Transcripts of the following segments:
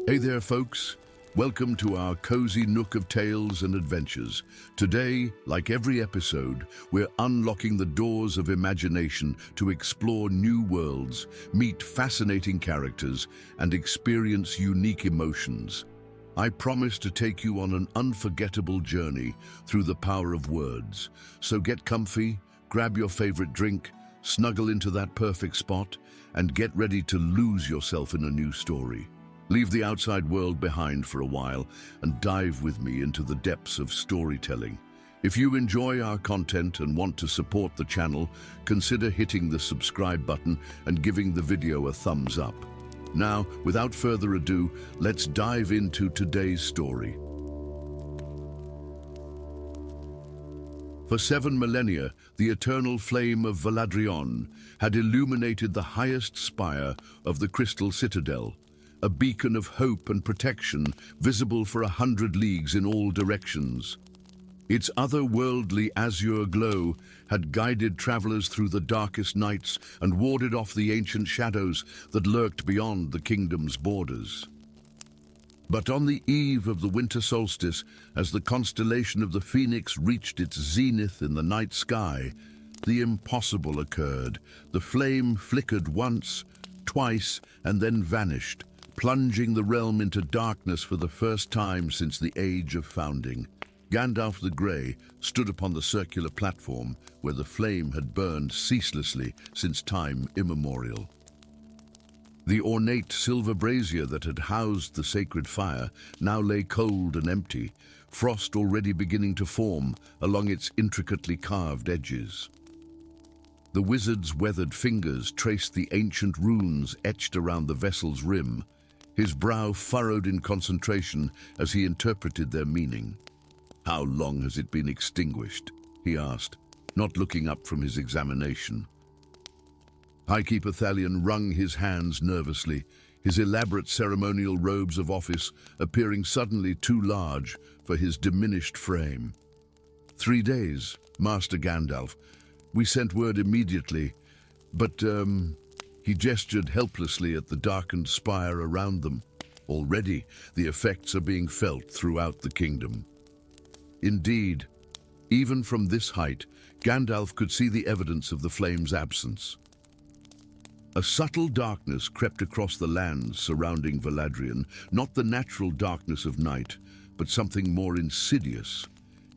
Hey there, folks. Welcome to our cozy nook of tales and adventures. Today, like every episode, we're unlocking the doors of imagination to explore new worlds, meet fascinating characters, and experience unique emotions. I promise to take you on an unforgettable journey through the power of words. So get comfy, grab your favorite drink, snuggle into that perfect spot, and get ready to lose yourself in a new story. Leave the outside world behind for a while and dive with me into the depths of storytelling. If you enjoy our content and want to support the channel, consider hitting the subscribe button and giving the video a thumbs up. Now, without further ado, let's dive into today's story. For 7 millennia, the eternal flame of Valadrion had illuminated the highest spire of the Crystal Citadel, a beacon of hope and protection visible for 100 leagues in all directions. Its otherworldly azure glow had guided travelers through the darkest nights and warded off the ancient shadows that lurked beyond the kingdom's borders. But on the eve of the winter solstice, as the constellation of the Phoenix reached its zenith in the night sky, the impossible occurred. The flame flickered once, twice, and then vanished, plunging the realm into darkness for the first time since the age of founding. Gandalf the Grey stood upon the circular platform where the flame had burned ceaselessly since time immemorial. The ornate silver brazier that had housed the sacred fire now lay cold and empty, frost already beginning to form along its intricately carved edges. The wizard's weathered fingers traced the ancient runes etched around the vessel's rim, his brow furrowed in concentration as he interpreted their meaning. "How long has it been extinguished?" he asked, not looking up from his examination. Highkeeper Thalion wrung his hands nervously, his elaborate ceremonial robes of office appearing suddenly too large for his diminished frame. 3 days, Master Gandalf. We sent word immediately, but, He gestured helplessly at the darkened spire around them. Already, the effects are being felt throughout the kingdom. Indeed, even from this height, Gandalf could see the evidence of the flame's absence. A subtle darkness crept across the lands surrounding Valadrion, not the natural darkness of night, but something more insidious.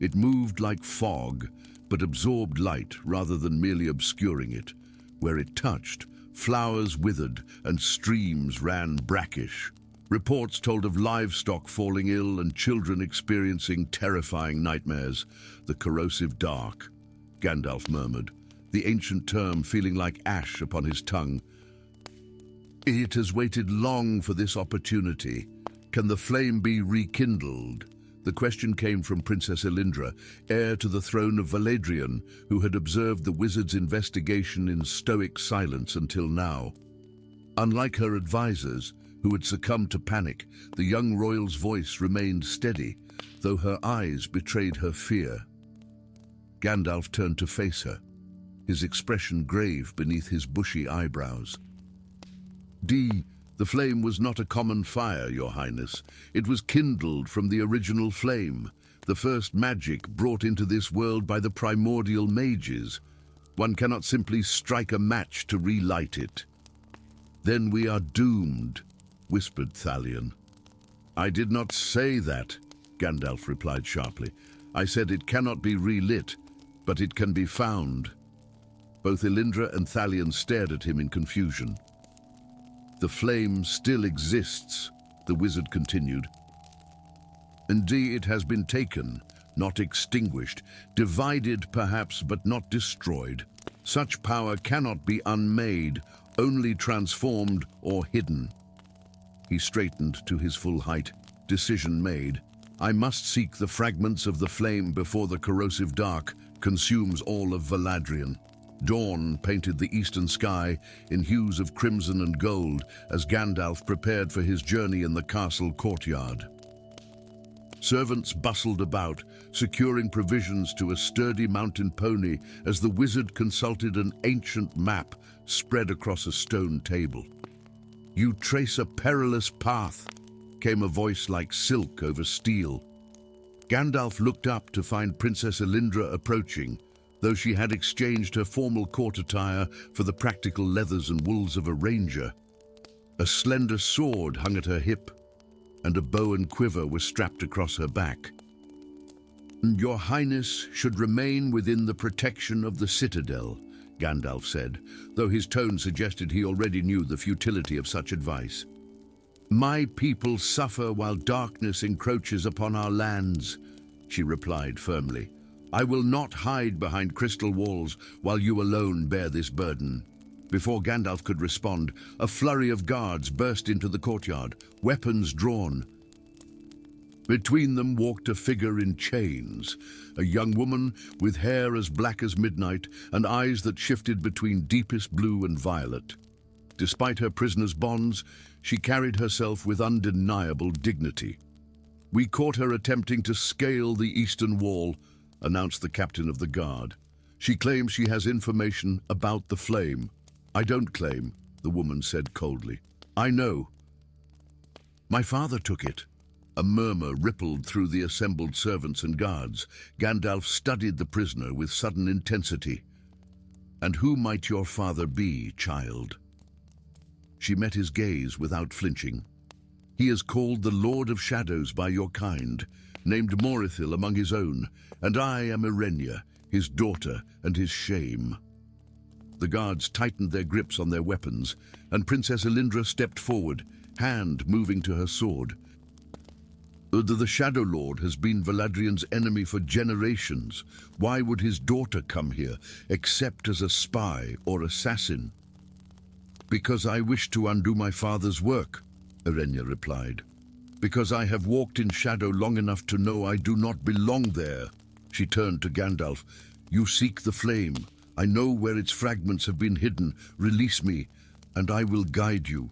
It moved like fog, but absorbed light rather than merely obscuring it. Where it touched, flowers withered and streams ran brackish. Reports told of livestock falling ill and children experiencing terrifying nightmares. The corrosive dark, Gandalf murmured, the ancient term feeling like ash upon his tongue. It has waited long for this opportunity. Can the flame be rekindled? The question came from Princess Elindra, heir to the throne of Valadrion, who had observed the wizard's investigation in stoic silence until now. Unlike her advisors, who had succumbed to panic, the young royal's voice remained steady, though her eyes betrayed her fear. Gandalf turned to face her, his expression grave beneath his bushy eyebrows. The flame was not a common fire, Your Highness. It was kindled from the original flame, the first magic brought into this world by the primordial mages. One cannot simply strike a match to relight it. Then we are doomed, whispered Thalion. I did not say that, Gandalf replied sharply. I said it cannot be relit, but it can be found. Both Elindra and Thalion stared at him in confusion. The flame still exists, the wizard continued. Indeed, it has been taken, not extinguished, divided perhaps, but not destroyed. Such power cannot be unmade, only transformed or hidden. He straightened to his full height, decision made. I must seek the fragments of the flame before the corrosive dark consumes all of Valadrion. Dawn painted the eastern sky in hues of crimson and gold as Gandalf prepared for his journey in the castle courtyard. Servants bustled about, securing provisions to a sturdy mountain pony as the wizard consulted an ancient map spread across a stone table. You trace a perilous path, came a voice like silk over steel. Gandalf looked up to find Princess Elindra approaching, though she had exchanged her formal court attire for the practical leathers and wools of a ranger. A slender sword hung at her hip, and a bow and quiver were strapped across her back. "Your Highness should remain within the protection of the citadel," Gandalf said, though his tone suggested he already knew the futility of such advice. "My people suffer while darkness encroaches upon our lands," she replied firmly. "I will not hide behind crystal walls while you alone bear this burden." Before Gandalf could respond, a flurry of guards burst into the courtyard, weapons drawn. Between them walked a figure in chains, a young woman with hair as black as midnight and eyes that shifted between deepest blue and violet. Despite her prisoner's bonds, she carried herself with undeniable dignity. "We caught her attempting to scale the eastern wall," announced the captain of the guard. "She claims she has information about the flame." "I don't claim," the woman said coldly. "I know. My father took it." A murmur rippled through the assembled servants and guards. Gandalf studied the prisoner with sudden intensity. "And who might your father be, child?" She met his gaze without flinching. "He is called the Lord of Shadows by your kind, named Morithil among his own, and I am Irenia, his daughter and his shame." The guards tightened their grips on their weapons, and Princess Elindra stepped forward, hand moving to her sword. "The Shadow Lord has been Valadrion's enemy for generations. Why would his daughter come here, except as a spy or assassin?" "Because I wish to undo my father's work," Irenia replied. "Because I have walked in shadow long enough to know I do not belong there." She turned to Gandalf. "You seek the flame. I know where its fragments have been hidden. Release me, and I will guide you."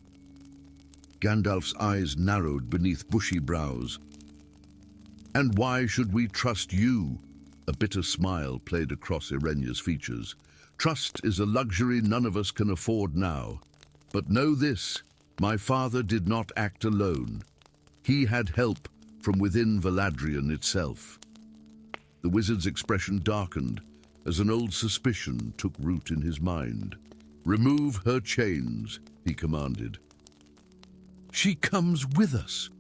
Gandalf's eyes narrowed beneath bushy brows. "And why should we trust you?" A bitter smile played across Irenia's features. "Trust is a luxury none of us can afford now. But know this, my father did not act alone. He had help from within Valadrion itself." The wizard's expression darkened as an old suspicion took root in his mind. "Remove her chains," he commanded. "She comes with us."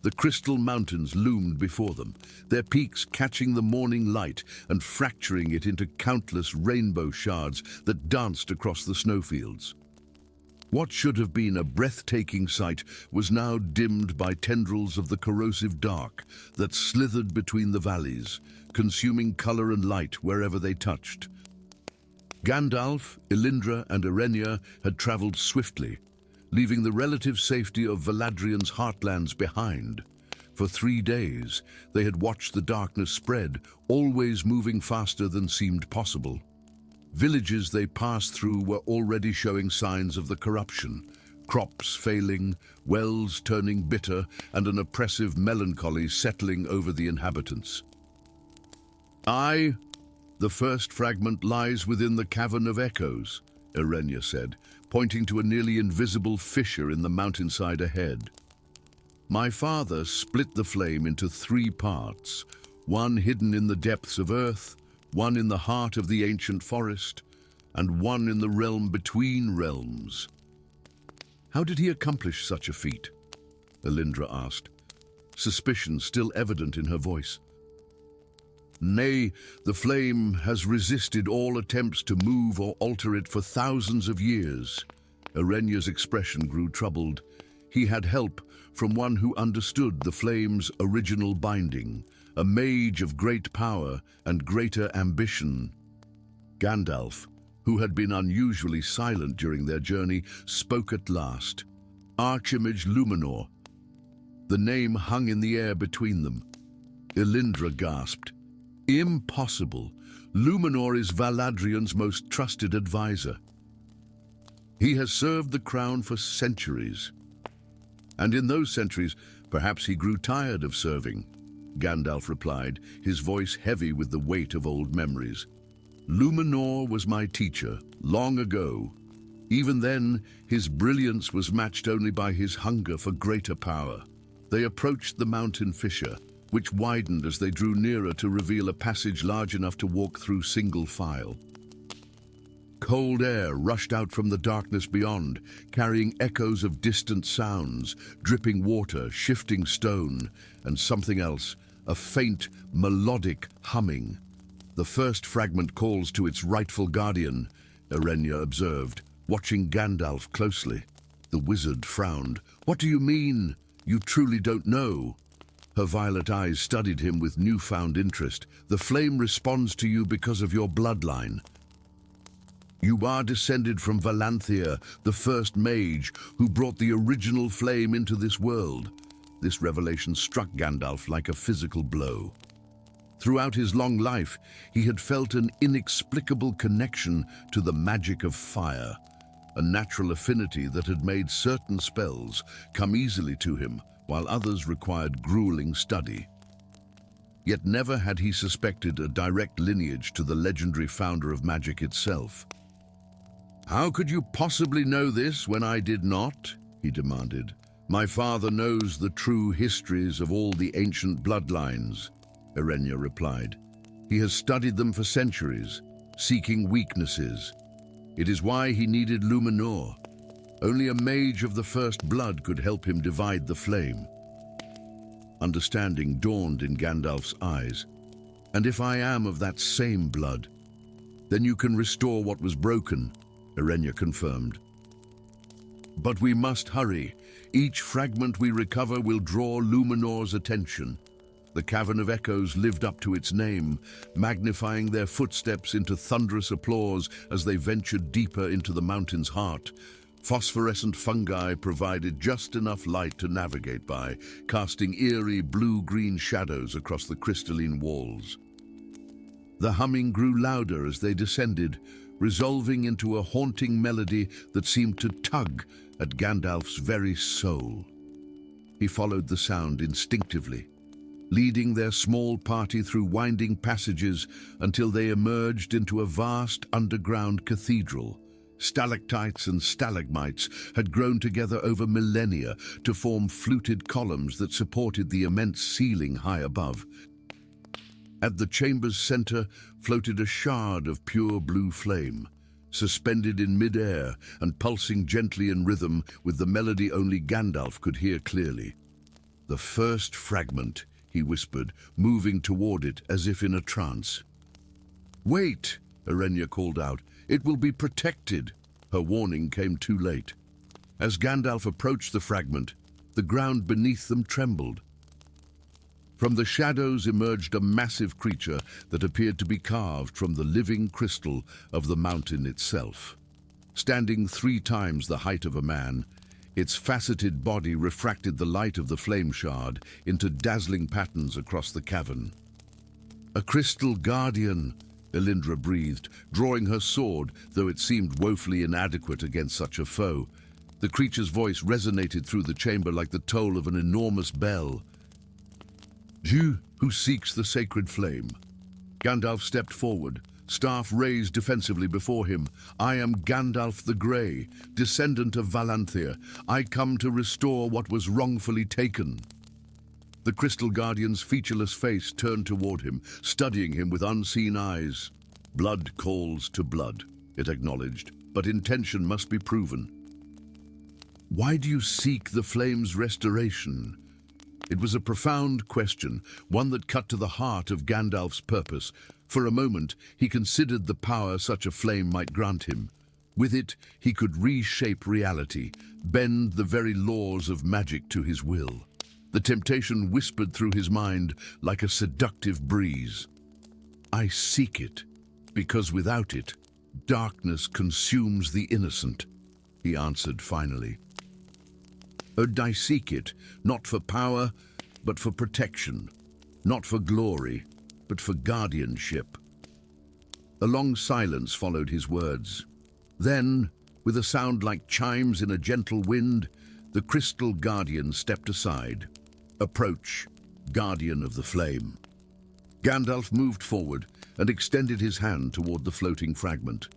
The crystal mountains loomed before them, their peaks catching the morning light and fracturing it into countless rainbow shards that danced across the snowfields. What should have been a breathtaking sight was now dimmed by tendrils of the corrosive dark that slithered between the valleys, consuming color and light wherever they touched. Gandalf, Elindra, and Irenia had traveled swiftly, leaving the relative safety of Valadrion's heartlands behind. For 3 days, they had watched the darkness spread, always moving faster than seemed possible. Villages they passed through were already showing signs of the corruption, crops failing, wells turning bitter, and an oppressive melancholy settling over the inhabitants. "The first fragment lies within the Cavern of Echoes," Irenia said, pointing to a nearly invisible fissure in the mountainside ahead. "My father split the flame into 3 parts, one hidden in the depths of earth, one in the heart of the ancient forest, and one in the realm between realms." "How did he accomplish such a feat?" Elindra asked, suspicion still evident in her voice. "Nay, the flame has resisted all attempts to move or alter it for thousands of years." Irenia's expression grew troubled. "He had help from one who understood the flame's original binding, a mage of great power and greater ambition." Gandalf, who had been unusually silent during their journey, spoke at last. "Archimage Luminor." The name hung in the air between them. Elindra gasped. "Impossible. Luminor is Valadrion's most trusted advisor. He has served the crown for centuries. And in those centuries, perhaps he grew tired of serving," Gandalf replied, his voice heavy with the weight of old memories. "Luminor was my teacher, long ago. Even then, his brilliance was matched only by his hunger for greater power. They approached the mountain fissure, which widened as they drew nearer to reveal a passage large enough to walk through single file. Cold air rushed out from the darkness beyond, carrying echoes of distant sounds, dripping water, shifting stone, and something else, a faint, melodic humming. The first fragment calls to its rightful guardian, Irenia observed, watching Gandalf closely. The wizard frowned. "What do you mean? You truly don't know?" Her violet eyes studied him with newfound interest. "The flame responds to you because of your bloodline. You are descended from Valanthia, the first mage who brought the original flame into this world." This revelation struck Gandalf like a physical blow. Throughout his long life, he had felt an inexplicable connection to the magic of fire, a natural affinity that had made certain spells come easily to him, while others required grueling study. Yet never had he suspected a direct lineage to the legendary founder of magic itself. "How could you possibly know this when I did not?" he demanded. "My father knows the true histories of all the ancient bloodlines," Irenia replied. "He has studied them for centuries, seeking weaknesses. It is why he needed Luminor. Only a mage of the first blood could help him divide the flame." Understanding dawned in Gandalf's eyes. "And if I am of that same blood, then you can restore what was broken," Irenia confirmed. "But we must hurry. Each fragment we recover will draw Luminor's attention." The Cavern of Echoes lived up to its name, magnifying their footsteps into thunderous applause as they ventured deeper into the mountain's heart. Phosphorescent fungi provided just enough light to navigate by, casting eerie blue-green shadows across the crystalline walls. The humming grew louder as they descended, resolving into a haunting melody that seemed to tug at Gandalf's very soul. He followed the sound instinctively, leading their small party through winding passages until they emerged into a vast underground cathedral. Stalactites and stalagmites had grown together over millennia to form fluted columns that supported the immense ceiling high above. At the chamber's center floated a shard of pure blue flame, suspended in mid-air and pulsing gently in rhythm with the melody only Gandalf could hear clearly. "The first fragment," he whispered, moving toward it as if in a trance. "Wait!" Irenia called out. "It will be protected." Her warning came too late. As Gandalf approached the fragment, the ground beneath them trembled. From the shadows emerged a massive creature that appeared to be carved from the living crystal of the mountain itself. Standing 3 times the height of a man, its faceted body refracted the light of the flame shard into dazzling patterns across the cavern. "A crystal guardian," Elindra breathed, drawing her sword, though it seemed woefully inadequate against such a foe. The creature's voice resonated through the chamber like the toll of an enormous bell. "You who seeks the sacred flame." Gandalf stepped forward, staff raised defensively before him. "I am Gandalf the Grey, descendant of Valanthia. I come to restore what was wrongfully taken." The Crystal Guardian's featureless face turned toward him, studying him with unseen eyes. "Blood calls to blood," it acknowledged, "but intention must be proven." "Why do you seek the flame's restoration?" It was a profound question, one that cut to the heart of Gandalf's purpose. For a moment, he considered the power such a flame might grant him. With it, he could reshape reality, bend the very laws of magic to his will. The temptation whispered through his mind like a seductive breeze. "I seek it, because without it, darkness consumes the innocent," he answered finally. "I seek it, not for power, but for protection, not for glory, but for guardianship." A long silence followed his words. Then, with a sound like chimes in a gentle wind, the Crystal Guardian stepped aside. "Approach, Guardian of the Flame." Gandalf moved forward and extended his hand toward the floating fragment.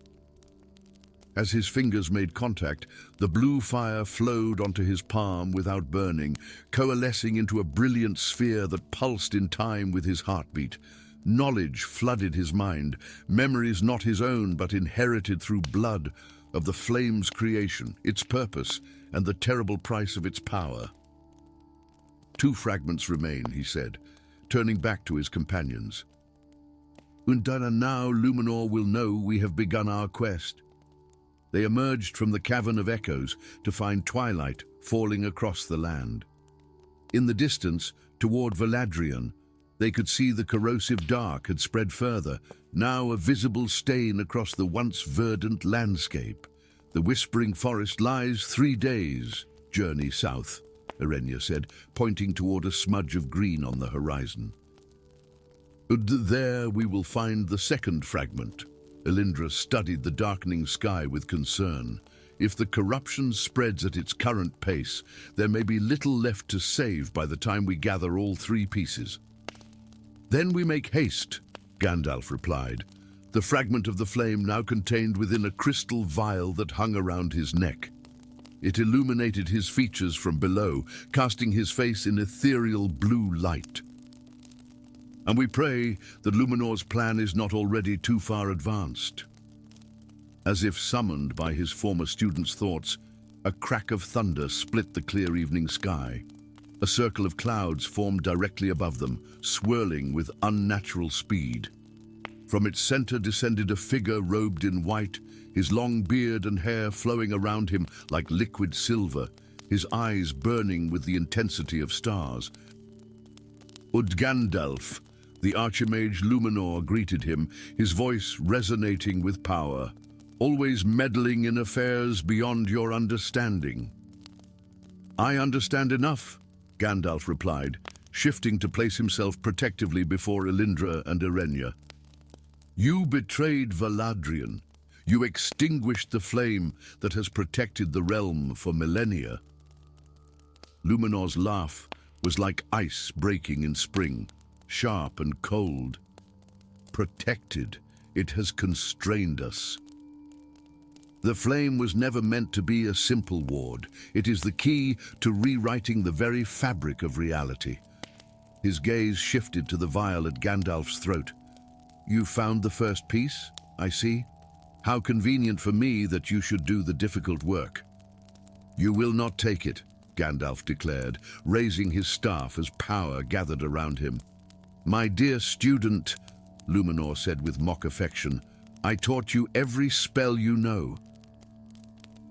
As his fingers made contact, the blue fire flowed onto his palm without burning, coalescing into a brilliant sphere that pulsed in time with his heartbeat. Knowledge flooded his mind, memories not his own but inherited through blood, of the flame's creation, its purpose, and the terrible price of its power. 2 fragments remain, he said, turning back to his companions. Undana, now Luminor will know we have begun our quest. They emerged from the cavern of echoes to find twilight falling across the land. In the distance, toward Valadrion, they could see the corrosive dark had spread further, now a visible stain across the once verdant landscape. The whispering forest lies 3 days' journey south, Irenia said, pointing toward a smudge of green on the horizon. There we will find the 2nd fragment. Elindra studied the darkening sky with concern. If the corruption spreads at its current pace, there may be little left to save by the time we gather all 3 pieces. Then we make haste, Gandalf replied. The fragment of the flame now contained within a crystal vial that hung around his neck. It illuminated his features from below, casting his face in ethereal blue light. And we pray that Luminor's plan is not already too far advanced. As if summoned by his former student's thoughts, a crack of thunder split the clear evening sky. A circle of clouds formed directly above them, swirling with unnatural speed. From its center descended a figure robed in white, his long beard and hair flowing around him like liquid silver, his eyes burning with the intensity of stars. Gandalf, the Archimage Luminor, greeted him, his voice resonating with power. Always meddling in affairs beyond your understanding. I understand enough, Gandalf replied, shifting to place himself protectively before Elindra and Irenia. You betrayed Valadrion. You extinguished the flame that has protected the realm for millennia. Luminor's laugh was like ice breaking in spring, sharp and cold. Protected, it has constrained us. The flame was never meant to be a simple ward. It is the key to rewriting the very fabric of reality. His gaze shifted to the vial at Gandalf's throat. You found the first piece, I see. How convenient for me that you should do the difficult work. You will not take it, Gandalf declared, raising his staff as power gathered around him. My dear student, Luminor said with mock affection, I taught you every spell you know.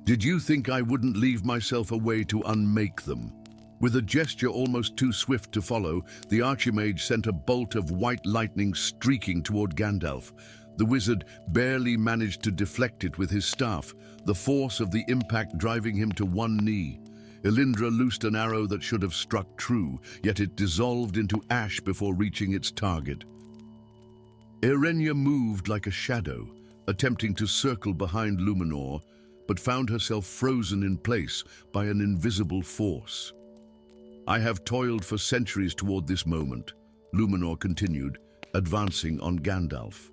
Did you think I wouldn't leave myself a way to unmake them? With a gesture almost too swift to follow, the Archimage sent a bolt of white lightning streaking toward Gandalf. The wizard barely managed to deflect it with his staff, the force of the impact driving him to one knee. Elindra loosed an arrow that should have struck true, yet it dissolved into ash before reaching its target. Irenia moved like a shadow, attempting to circle behind Luminor, but found herself frozen in place by an invisible force. I have toiled for centuries toward this moment, Luminor continued, advancing on Gandalf.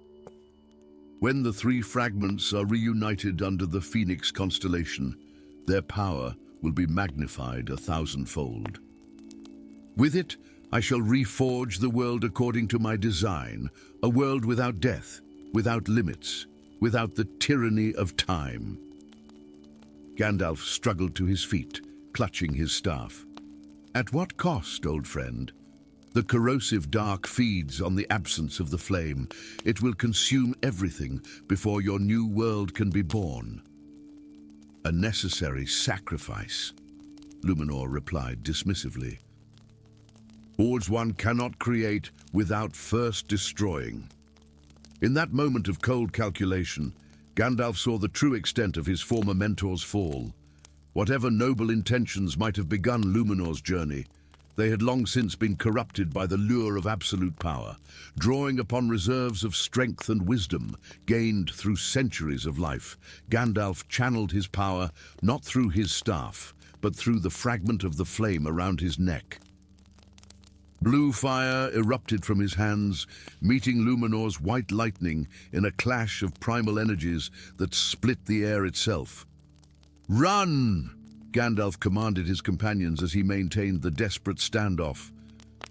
When the 3 fragments are reunited under the Phoenix constellation, their power will be magnified 1,000-fold. With it, I shall reforge the world according to my design, a world without death, without limits, without the tyranny of time. Gandalf struggled to his feet, clutching his staff. At what cost, old friend? The corrosive dark feeds on the absence of the flame. It will consume everything before your new world can be born. A necessary sacrifice, Luminor replied dismissively. Words one cannot create without first destroying. In that moment of cold calculation, Gandalf saw the true extent of his former mentor's fall. Whatever noble intentions might have begun Luminor's journey, they had long since been corrupted by the lure of absolute power, drawing upon reserves of strength and wisdom gained through centuries of life. Gandalf channeled his power not through his staff, but through the fragment of the flame around his neck. Blue fire erupted from his hands, meeting Luminor's white lightning in a clash of primal energies that split the air itself. "Run!" Gandalf commanded his companions as he maintained the desperate standoff.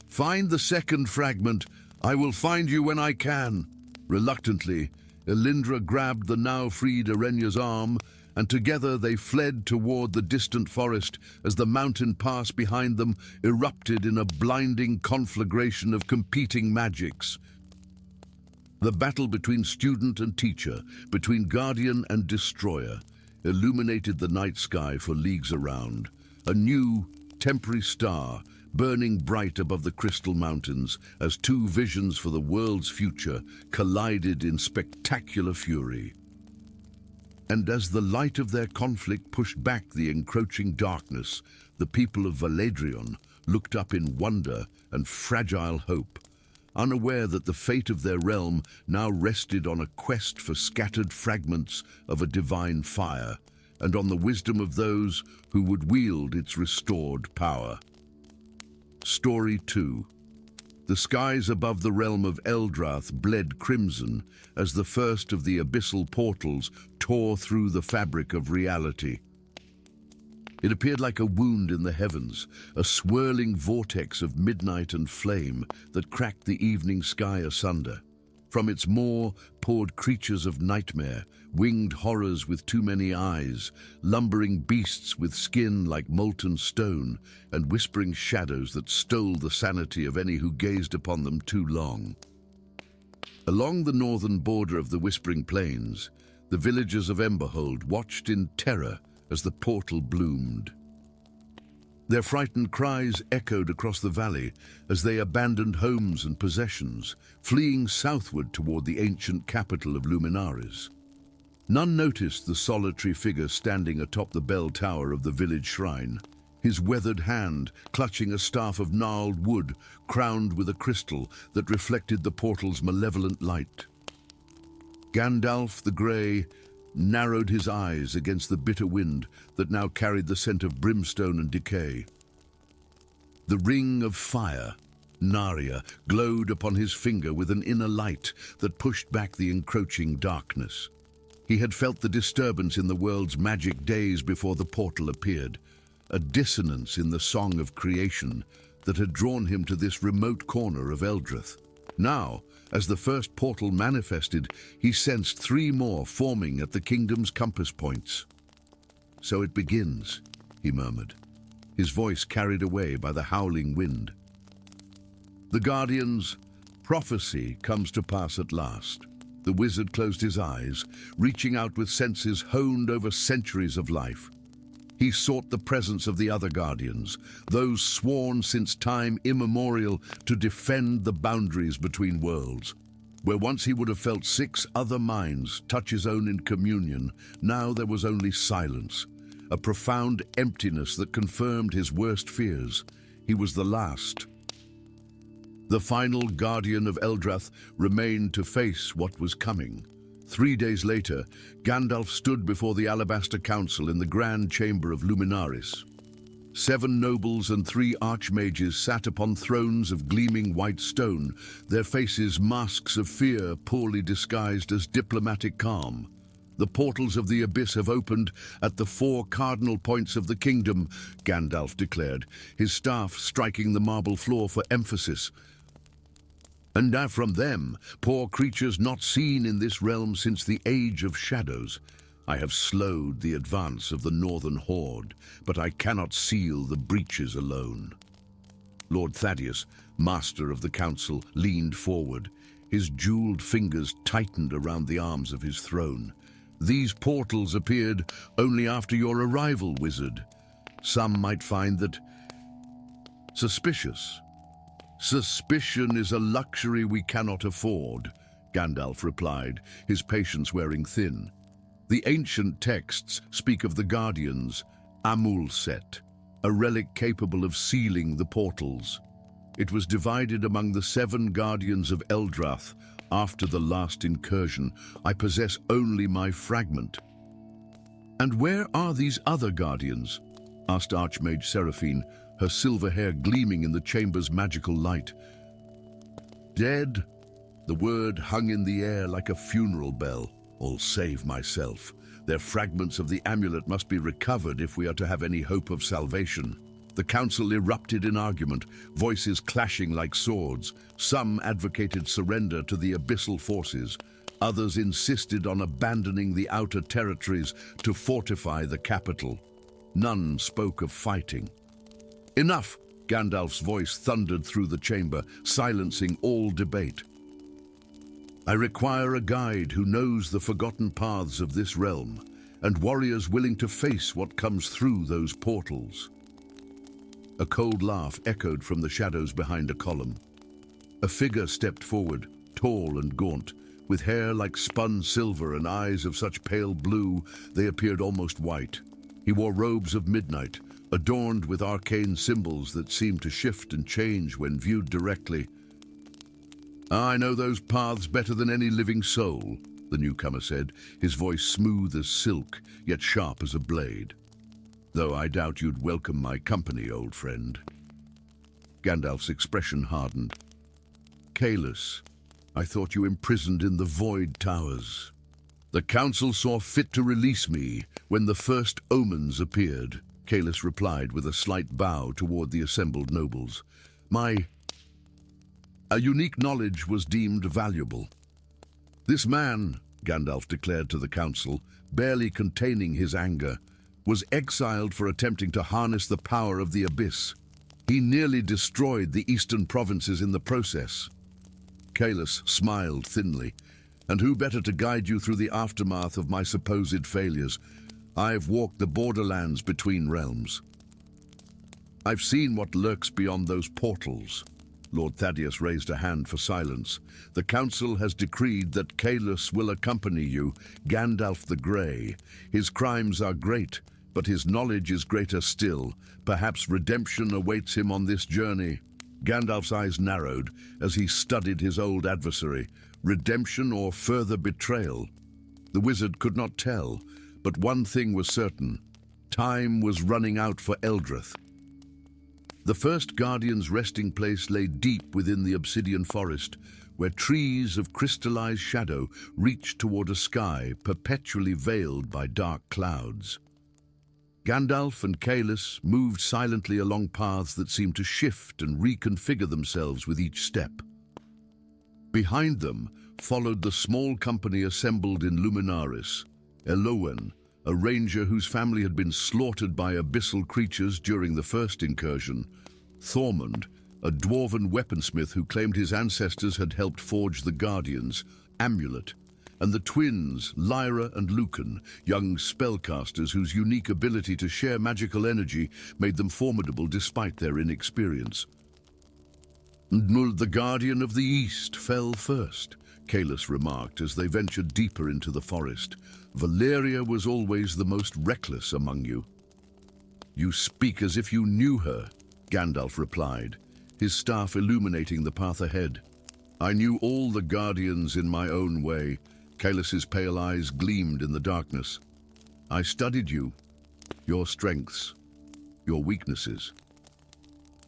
"Find the second fragment. I will find you when I can." Reluctantly, Elindra grabbed the now freed Arenya's arm, and together they fled toward the distant forest as the mountain pass behind them erupted in a blinding conflagration of competing magics. The battle between student and teacher, between guardian and destroyer, illuminated the night sky for leagues around. A new, temporary star burning bright above the crystal mountains as two visions for the world's future collided in spectacular fury. And as the light of their conflict pushed back the encroaching darkness, the people of Valadrion looked up in wonder and fragile hope, unaware that the fate of their realm now rested on a quest for scattered fragments of a divine fire, and on the wisdom of those who would wield its restored power. Story 2. The skies above the realm of Eldrath bled crimson as the first of the abyssal portals tore through the fabric of reality. It appeared like a wound in the heavens, a swirling vortex of midnight and flame that cracked the evening sky asunder. From its maw poured creatures of nightmare, winged horrors with too many eyes, lumbering beasts with skin like molten stone, and whispering shadows that stole the sanity of any who gazed upon them too long. Along the northern border of the Whispering Plains, the villagers of Emberhold watched in terror as the portal bloomed. Their frightened cries echoed across the valley as they abandoned homes and possessions, fleeing southward toward the ancient capital of Luminaris. None noticed the solitary figure standing atop the bell tower of the village shrine, his weathered hand clutching a staff of gnarled wood crowned with a crystal that reflected the portal's malevolent light. Gandalf the Grey narrowed his eyes against the bitter wind that now carried the scent of brimstone and decay. The ring of fire, Narya, glowed upon his finger with an inner light that pushed back the encroaching darkness. He had felt the disturbance in the world's magic days before the portal appeared, a dissonance in the song of creation that had drawn him to this remote corner of Eldrath. Now, as the first portal manifested, he sensed three more forming at the kingdom's compass points. "So it begins," he murmured, his voice carried away by the howling wind. "The Guardian's prophecy comes to pass at last." The wizard closed his eyes, reaching out with senses honed over centuries of life. He sought the presence of the other Guardians, those sworn since time immemorial to defend the boundaries between worlds. Where once he would have felt 6 other minds touch his own in communion, now there was only silence, a profound emptiness that confirmed his worst fears. He was the last. The final Guardian of Eldrath remained to face what was coming. 3 days later, Gandalf stood before the Alabaster Council in the Grand Chamber of Luminaris. 7 nobles and 3 archmages sat upon thrones of gleaming white stone, their faces masks of fear poorly disguised as diplomatic calm. "The portals of the abyss have opened at the 4 cardinal points of the kingdom," Gandalf declared, his staff striking the marble floor for emphasis. "And now from them, poor creatures not seen in this realm since the Age of Shadows. I have slowed the advance of the northern horde, but I cannot seal the breaches alone." Lord Thaddeus, master of the council, leaned forward. His jeweled fingers tightened around the arms of his throne. "These portals appeared only after your arrival, wizard. Some might find that suspicious." "Suspicion is a luxury we cannot afford," Gandalf replied, his patience wearing thin. "The ancient texts speak of the Guardians, Amul-Set, a relic capable of sealing the portals. It was divided among the 7 Guardians of Eldrath after the last incursion. I possess only my fragment." "And where are these other Guardians?" asked Archmage Seraphine, her silver hair gleaming in the chamber's magical light. Dead? The word hung in the air like a funeral bell. I'll save myself. Their fragments of the amulet must be recovered if we are to have any hope of salvation. The council erupted in argument, voices clashing like swords. Some advocated surrender to the abyssal forces. Others insisted on abandoning the outer territories to fortify the capital. None spoke of fighting. Enough! Gandalf's voice thundered through the chamber, silencing all debate. I require a guide who knows the forgotten paths of this realm, and warriors willing to face what comes through those portals. A cold laugh echoed from the shadows behind a column. A figure stepped forward, tall and gaunt, with hair like spun silver and eyes of such pale blue they appeared almost white. He wore robes of midnight, adorned with arcane symbols that seemed to shift and change when viewed directly. I know those paths better than any living soul, the newcomer said, his voice smooth as silk, yet sharp as a blade. Though I doubt you'd welcome my company, old friend. Gandalf's expression hardened. Kalis, I thought you imprisoned in the Void Towers. The council saw fit to release me when the first omens appeared, Kalis replied with a slight bow toward the assembled nobles. A unique knowledge was deemed valuable. This man, Gandalf declared to the council, barely containing his anger, was exiled for attempting to harness the power of the abyss. He nearly destroyed the eastern provinces in the process. Kalis smiled thinly. And who better to guide you through the aftermath of my supposed failures? I've walked the borderlands between realms. I've seen what lurks beyond those portals. Lord Thaddeus raised a hand for silence. The council has decreed that Kalis will accompany you, Gandalf the Grey. His crimes are great, but his knowledge is greater still. Perhaps redemption awaits him on this journey. Gandalf's eyes narrowed as he studied his old adversary. Redemption or further betrayal? The wizard could not tell, but one thing was certain. Time was running out for Eldrith. The first Guardian's resting place lay deep within the obsidian forest, where trees of crystallized shadow reached toward a sky perpetually veiled by dark clouds. Gandalf and Kalis moved silently along paths that seemed to shift and reconfigure themselves with each step. Behind them followed the small company assembled in Luminaris, Elowen, a ranger whose family had been slaughtered by abyssal creatures during the first incursion, Thormund, a dwarven weaponsmith who claimed his ancestors had helped forge the Guardians, Amulet, and the twins, Lyra and Lucan, young spellcasters whose unique ability to share magical energy made them formidable despite their inexperience. The Guardian of the East fell first, Kalis remarked as they ventured deeper into the forest. Valeria was always the most reckless among you. You speak as if you knew her, Gandalf replied, his staff illuminating the path ahead. I knew all the Guardians in my own way. Kalis's pale eyes gleamed in the darkness. I studied you, your strengths, your weaknesses.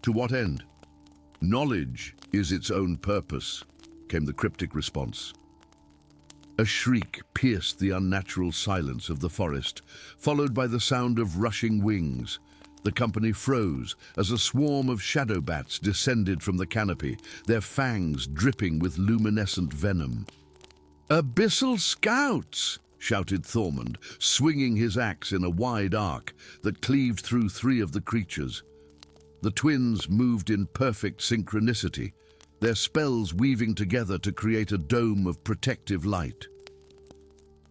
To what end? Knowledge is its own purpose, came the cryptic response. A shriek pierced the unnatural silence of the forest, followed by the sound of rushing wings. The company froze as a swarm of shadow bats descended from the canopy, their fangs dripping with luminescent venom. "Abyssal scouts!" shouted Thormund, swinging his axe in a wide arc that cleaved through three of the creatures. The twins moved in perfect synchronicity, their spells weaving together to create a dome of protective light.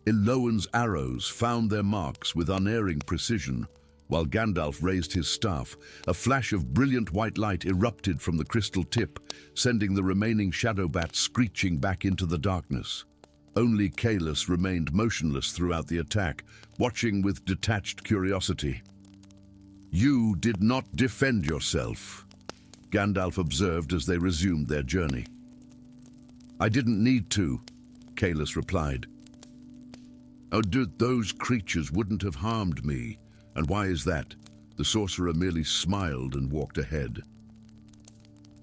Elowen's arrows found their marks with unerring precision, while Gandalf raised his staff. A flash of brilliant white light erupted from the crystal tip, sending the remaining shadow bats screeching back into the darkness. Only Kalis remained motionless throughout the attack, watching with detached curiosity. You did not defend yourself, Gandalf observed as they resumed their journey. I didn't need to, Kalis replied. Oh, those creatures wouldn't have harmed me. And why is that? The sorcerer merely smiled and walked ahead.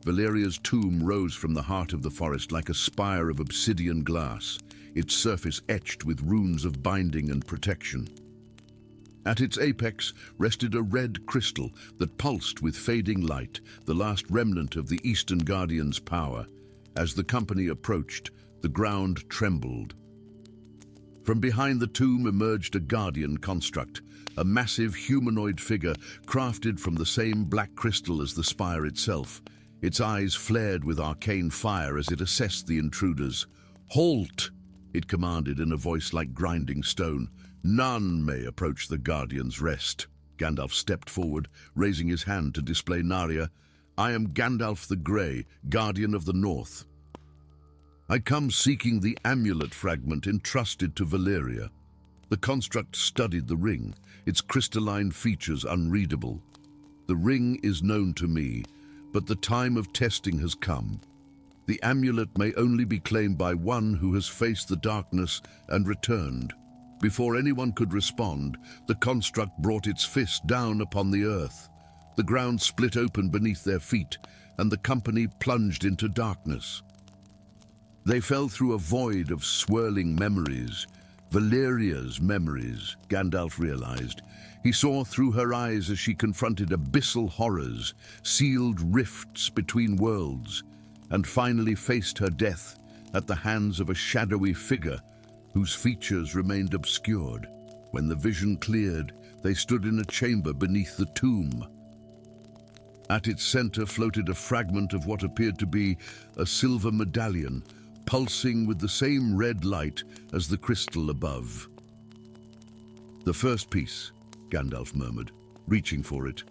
Valeria's tomb rose from the heart of the forest like a spire of obsidian glass, its surface etched with runes of binding and protection. At its apex rested a red crystal that pulsed with fading light, the last remnant of the Eastern Guardian's power. As the company approached, the ground trembled. From behind the tomb emerged a guardian construct, a massive humanoid figure crafted from the same black crystal as the spire itself. Its eyes flared with arcane fire as it assessed the intruders. "Halt!" it commanded in a voice like grinding stone. "None may approach the Guardian's rest." Gandalf stepped forward, raising his hand to display Narya. "I am Gandalf the Grey, Guardian of the North. I come seeking the amulet fragment entrusted to Valeria." The construct studied the ring, its crystalline features unreadable. "The ring is known to me, but the time of testing has come. The amulet may only be claimed by one who has faced the darkness and returned." Before anyone could respond, the construct brought its fist down upon the earth. The ground split open beneath their feet, and the company plunged into darkness. They fell through a void of swirling memories. Valeria's memories, Gandalf realized. He saw through her eyes as she confronted abyssal horrors, sealed rifts between worlds, and finally faced her death at the hands of a shadowy figure whose features remained obscured. When the vision cleared, they stood in a chamber beneath the tomb. At its center floated a fragment of what appeared to be a silver medallion, pulsing with the same red light as the crystal above. "The first piece," Gandalf murmured, reaching for it.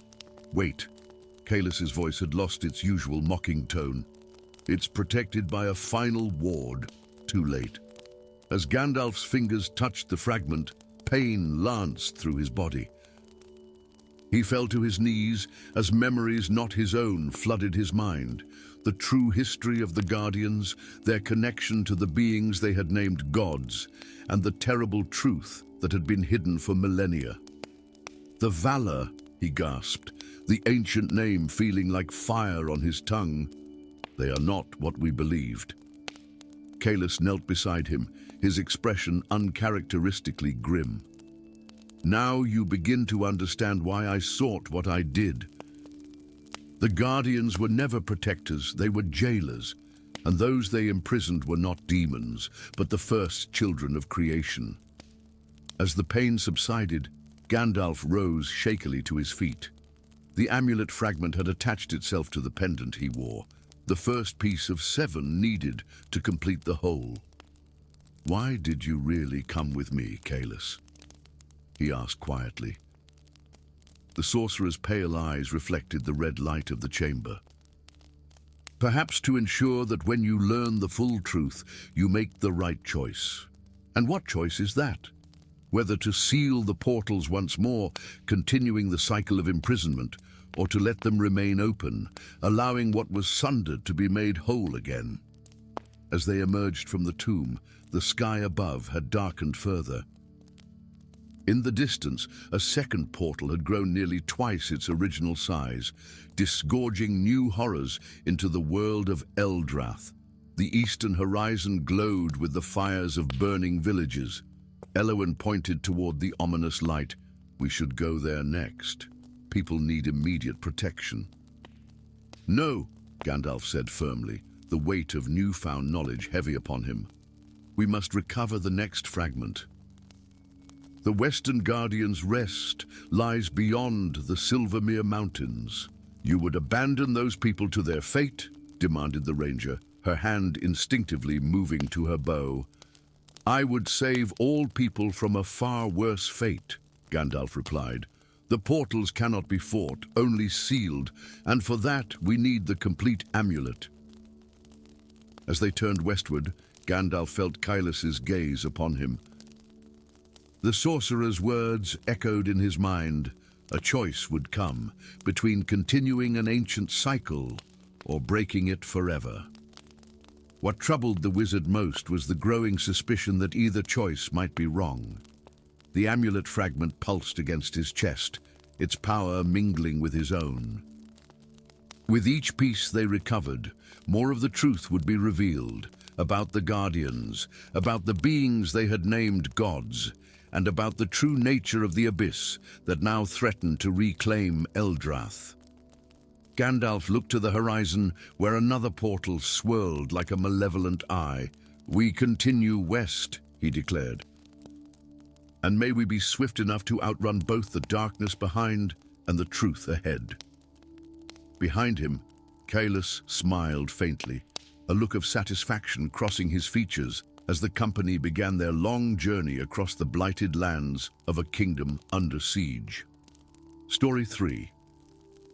"Wait." Kaelus's voice had lost its usual mocking tone. "It's protected by a final ward." Too late. As Gandalf's fingers touched the fragment, pain lanced through his body. He fell to his knees as memories not his own flooded his mind. The true history of the Guardians, their connection to the beings they had named gods, and the terrible truth that had been hidden for millennia. "The Valor," he gasped, the ancient name feeling like fire on his tongue. "They are not what we believed." Kaelus knelt beside him, his expression uncharacteristically grim. "Now you begin to understand why I sought what I did. The Guardians were never protectors, they were jailers, and those they imprisoned were not demons, but the first children of creation." As the pain subsided, Gandalf rose shakily to his feet. The amulet fragment had attached itself to the pendant he wore, the first piece of 7 needed to complete the whole. "Why did you really come with me, Kaelus?" he asked quietly. The sorcerer's pale eyes reflected the red light of the chamber. "Perhaps to ensure that when you learn the full truth, you make the right choice." "And what choice is that? Whether to seal the portals once more, continuing the cycle of imprisonment, or to let them remain open, allowing what was sundered to be made whole again." As they emerged from the tomb, the sky above had darkened further. In the distance, a second portal had grown nearly twice its original size, disgorging new horrors into the world of Eldrath. The eastern horizon glowed with the fires of burning villages. Elowyn pointed toward the ominous light. "We should go there next. People need immediate protection." "No," Gandalf said firmly, the weight of newfound knowledge heavy upon him. "We must recover the next fragment. The Western Guardian's rest lies beyond the Silvermere Mountains." "You would abandon those people to their fate?" demanded the ranger, her hand instinctively moving to her bow. "I would save all people from a far worse fate," Gandalf replied. "The portals cannot be fought, only sealed, and for that we need the complete amulet." As they turned westward, Gandalf felt Kaelus's gaze upon him. The sorcerer's words echoed in his mind. A choice would come between continuing an ancient cycle or breaking it forever. What troubled the wizard most was the growing suspicion that either choice might be wrong. The amulet fragment pulsed against his chest, its power mingling with his own. With each piece they recovered, more of the truth would be revealed, about the Guardians, about the beings they had named gods, and about the true nature of the abyss that now threatened to reclaim Eldrath. Gandalf looked to the horizon where another portal swirled like a malevolent eye. "We continue west," he declared. "And may we be swift enough to outrun both the darkness behind and the truth ahead." Behind him, Kaelus smiled faintly, a look of satisfaction crossing his features as the company began their long journey across the blighted lands of a kingdom under siege. Story 3.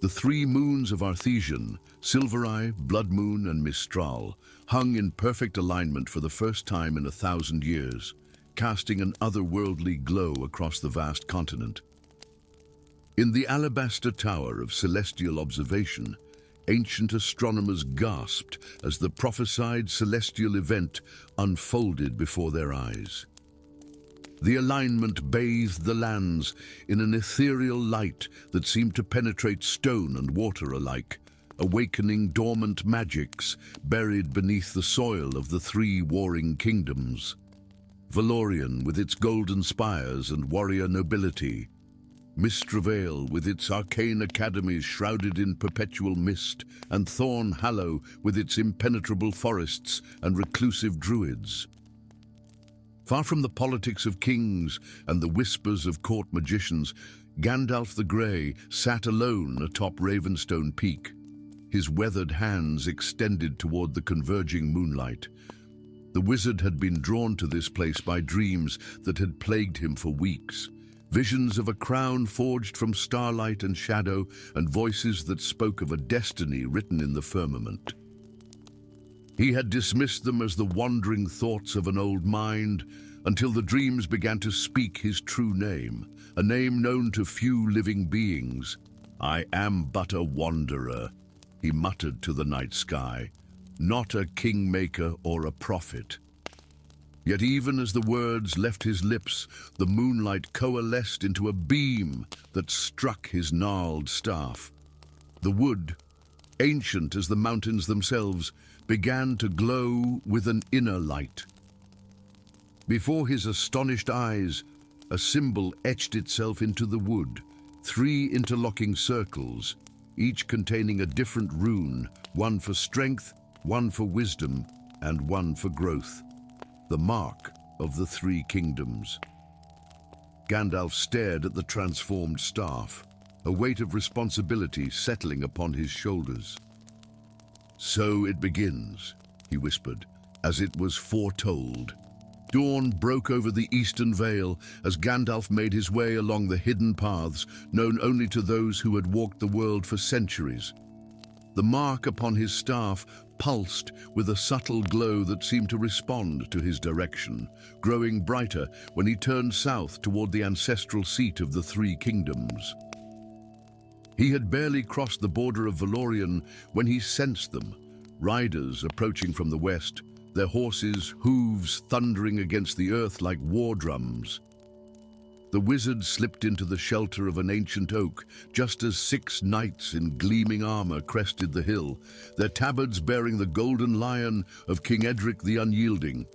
The three moons of Arthesian, Silvereye, Blood Moon, and Mistral, hung in perfect alignment for the first time in 1,000 years, casting an otherworldly glow across the vast continent. In the alabaster tower of celestial observation, ancient astronomers gasped as the prophesied celestial event unfolded before their eyes. The alignment bathed the lands in an ethereal light that seemed to penetrate stone and water alike, awakening dormant magics buried beneath the soil of the three warring kingdoms. Valadrion with its golden spires and warrior nobility, Mistravale with its arcane academies shrouded in perpetual mist, and Thorn Hallow with its impenetrable forests and reclusive druids. Far from the politics of kings and the whispers of court magicians, Gandalf the Grey sat alone atop Ravenstone Peak, his weathered hands extended toward the converging moonlight. The wizard had been drawn to this place by dreams that had plagued him for weeks. Visions of a crown forged from starlight and shadow, and voices that spoke of a destiny written in the firmament. He had dismissed them as the wandering thoughts of an old mind, until the dreams began to speak his true name, a name known to few living beings. "I am but a wanderer," he muttered to the night sky, "not a kingmaker or a prophet." Yet even as the words left his lips, the moonlight coalesced into a beam that struck his gnarled staff. The wood, ancient as the mountains themselves, began to glow with an inner light. Before his astonished eyes, a symbol etched itself into the wood, 3 interlocking circles, each containing a different rune, one for strength, one for wisdom, and one for growth. The mark of the 3 kingdoms. Gandalf stared at the transformed staff, a weight of responsibility settling upon his shoulders. "So it begins," he whispered, as it was foretold. Dawn broke over the eastern vale as Gandalf made his way along the hidden paths known only to those who had walked the world for centuries. The mark upon his staff pulsed with a subtle glow that seemed to respond to his direction, growing brighter when he turned south toward the ancestral seat of the 3 kingdoms. He had barely crossed the border of Valadrion when he sensed them, riders approaching from the west, their horses' hooves thundering against the earth like war drums. The wizard slipped into the shelter of an ancient oak, just as 6 knights in gleaming armor crested the hill, their tabards bearing the golden lion of King Edric the Unyielding.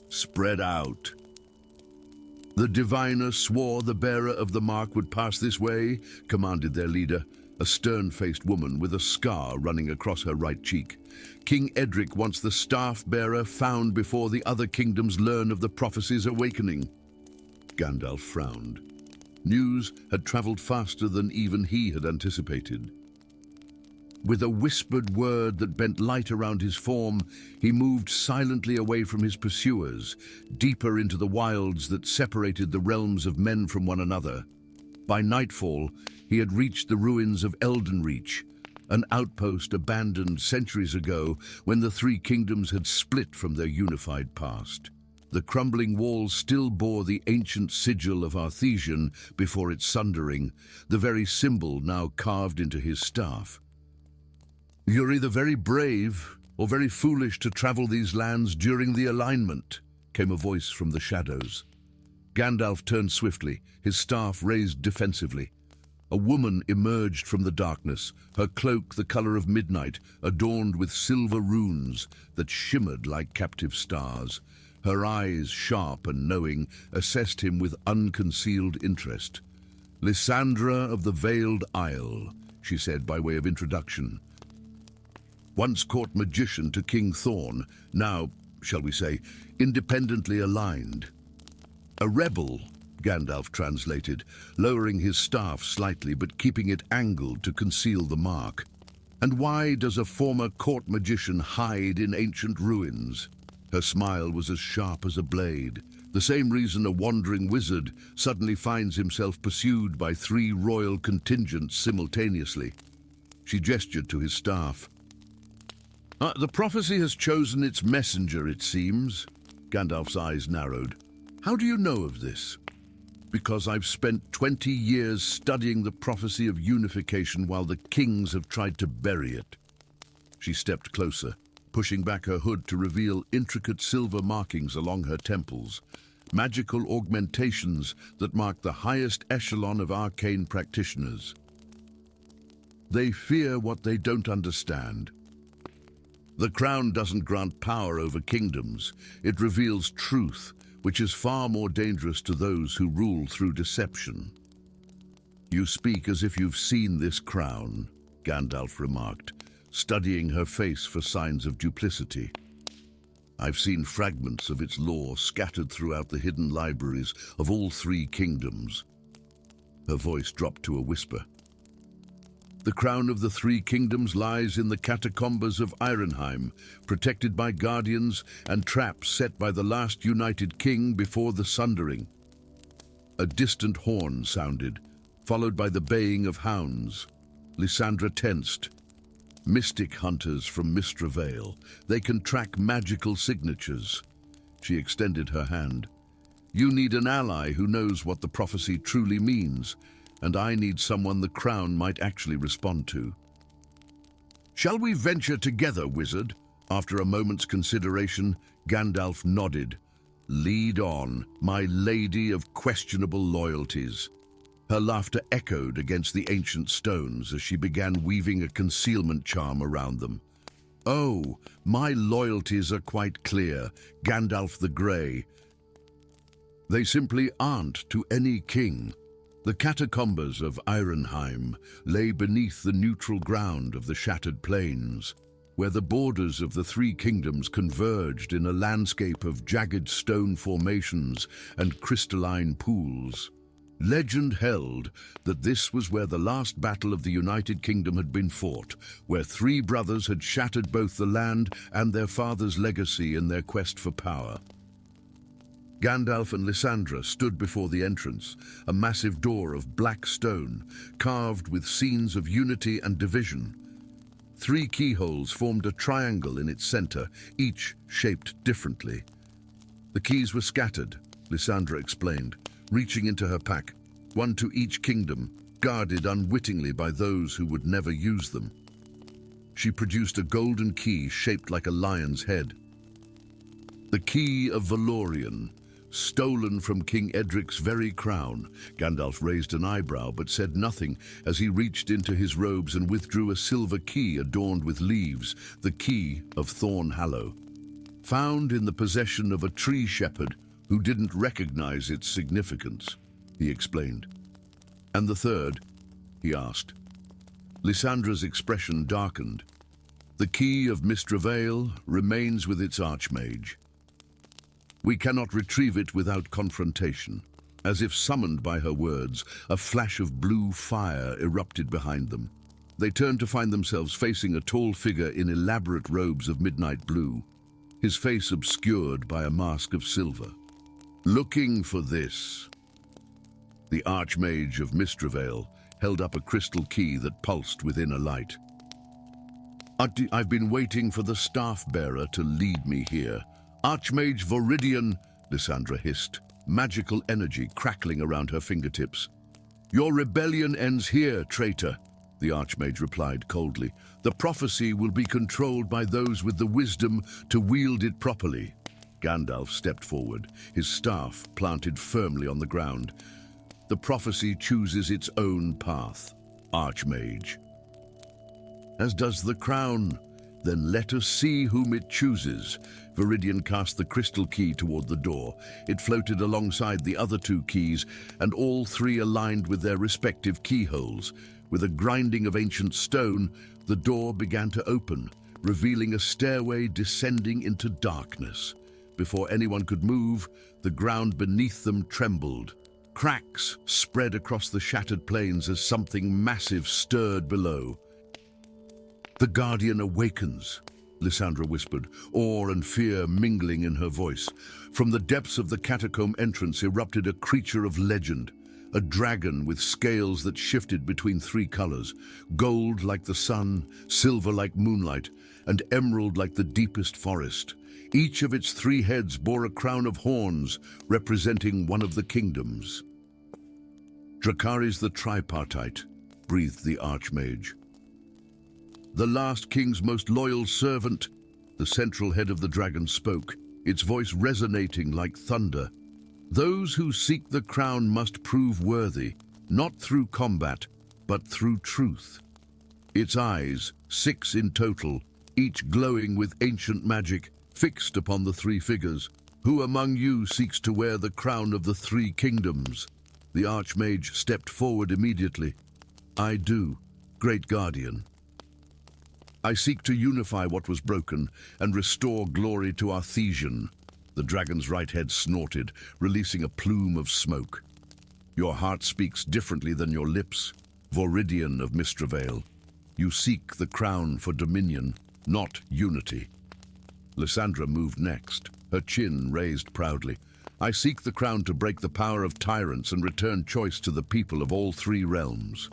"Spread out." "The diviner swore the bearer of the mark would pass this way," commanded their leader, a stern-faced woman with a scar running across her right cheek. "King Edric wants the staff-bearer found before the other kingdoms learn of the prophecy's awakening." Gandalf frowned. News had traveled faster than even he had anticipated. With a whispered word that bent light around his form, he moved silently away from his pursuers, deeper into the wilds that separated the realms of men from one another. By nightfall, he had reached the ruins of Eldenreach, an outpost abandoned centuries ago when the 3 kingdoms had split from their unified past. The crumbling walls still bore the ancient sigil of Arthesian before its sundering, the very symbol now carved into his staff. "You're either very brave or very foolish to travel these lands during the alignment," came a voice from the shadows. Gandalf turned swiftly, his staff raised defensively. A woman emerged from the darkness, her cloak the color of midnight, adorned with silver runes that shimmered like captive stars. Her eyes, sharp and knowing, assessed him with unconcealed interest. "Lysandra of the Veiled Isle," she said by way of introduction. "Once court magician to King Thorn, now, shall we say, independently aligned." "A rebel," Gandalf translated, lowering his staff slightly but keeping it angled to conceal the mark. "And why does a former court magician hide in ancient ruins?" Her smile was as sharp as a blade. "The same reason a wandering wizard suddenly finds himself pursued by 3 royal contingents simultaneously." She gestured to his staff. The prophecy has chosen its messenger, it seems." Gandalf's eyes narrowed. "How do you know of this?" "Because I've spent 20 years studying the prophecy of unification while the kings have tried to bury it." She stepped closer, pushing back her hood to reveal intricate silver markings along her temples, magical augmentations that mark the highest echelon of arcane practitioners. "They fear what they don't understand. The crown doesn't grant power over kingdoms. It reveals truth, which is far more dangerous to those who rule through deception." "You speak as if you've seen this crown," Gandalf remarked, studying her face for signs of duplicity. "I've seen fragments of its lore scattered throughout the hidden libraries of all 3 kingdoms." Her voice dropped to a whisper. "The crown of the 3 kingdoms lies in the catacombs of Ironheim, protected by guardians and traps set by the last united king before the Sundering." A distant horn sounded, followed by the baying of hounds. Lysandra tensed. "Mystic hunters from Mistra Vale. They can track magical signatures." She extended her hand. "You need an ally who knows what the prophecy truly means, and I need someone the crown might actually respond to." "Shall we venture together, wizard?" After a moment's consideration, Gandalf nodded. "Lead on, my lady of questionable loyalties." Her laughter echoed against the ancient stones as she began weaving a concealment charm around them. "Oh, my loyalties are quite clear, Gandalf the Grey. They simply aren't to any king." The catacombs of Ironheim lay beneath the neutral ground of the Shattered Plains, where the borders of the 3 kingdoms converged in a landscape of jagged stone formations and crystalline pools. Legend held that this was where the last battle of the United Kingdom had been fought, where 3 brothers had shattered both the land and their father's legacy in their quest for power. Gandalf and Lysandra stood before the entrance, a massive door of black stone, carved with scenes of unity and division. 3 keyholes formed a triangle in its center, each shaped differently. "The keys were scattered," Lysandra explained, reaching into her pack, one to each kingdom, guarded unwittingly by those who would never use them. She produced a golden key shaped like a lion's head. "The key of Valadrion, stolen from King Edric's very crown." Gandalf raised an eyebrow but said nothing as he reached into his robes and withdrew a silver key adorned with leaves, the key of Thorn Hallow. "Found in the possession of a tree shepherd who didn't recognize its significance," he explained. "And the third?" he asked. Lysandra's expression darkened. "The key of Mistra Vale remains with its archmage. We cannot retrieve it without confrontation." As if summoned by her words, a flash of blue fire erupted behind them. They turned to find themselves facing a tall figure in elaborate robes of midnight blue, his face obscured by a mask of silver. "Looking for this." The Archmage of Mistra Vale held up a crystal key that pulsed within a light. "I've been waiting for the staff-bearer to lead me here. Archmage Viridian," Lysandra hissed, magical energy crackling around her fingertips. "Your rebellion ends here, traitor," the Archmage replied coldly. "The prophecy will be controlled by those with the wisdom to wield it properly." Gandalf stepped forward, his staff planted firmly on the ground. the prophecy chooses its own path. Archmage. As does the crown. Then let us see whom it chooses. Viridian cast the crystal key toward the door. It floated alongside the other two keys, and all three aligned with their respective keyholes. With a grinding of ancient stone, the door began to open, revealing a stairway descending into darkness. Before anyone could move, the ground beneath them trembled. Cracks spread across the shattered plains as something massive stirred below. "The Guardian awakens," Lysandra whispered, awe and fear mingling in her voice. From the depths of the catacomb entrance erupted a creature of legend, a dragon with scales that shifted between three colors, gold like the sun, silver like moonlight, and emerald like the deepest forest. Each of its three heads bore a crown of horns, representing one of the kingdoms. "Dracarys the tripartite," breathed the Archmage. "The last king's most loyal servant," the central head of the dragon spoke, its voice resonating like thunder. "Those who seek the crown must prove worthy, not through combat, but through truth." Its eyes, 6 in total, each glowing with ancient magic, fixed upon the three figures. "Who among you seeks to wear the crown of the three kingdoms?" The Archmage stepped forward immediately. "I do, Great Guardian. I seek to unify what was broken and restore glory to Arthesian." The dragon's right head snorted, releasing a plume of smoke. "Your heart speaks differently than your lips, Viridian of Mistravale. You seek the crown for dominion, not unity." Lysandra moved next, her chin raised proudly. "I seek the crown to break the power of tyrants and return choice to the people of all three realms."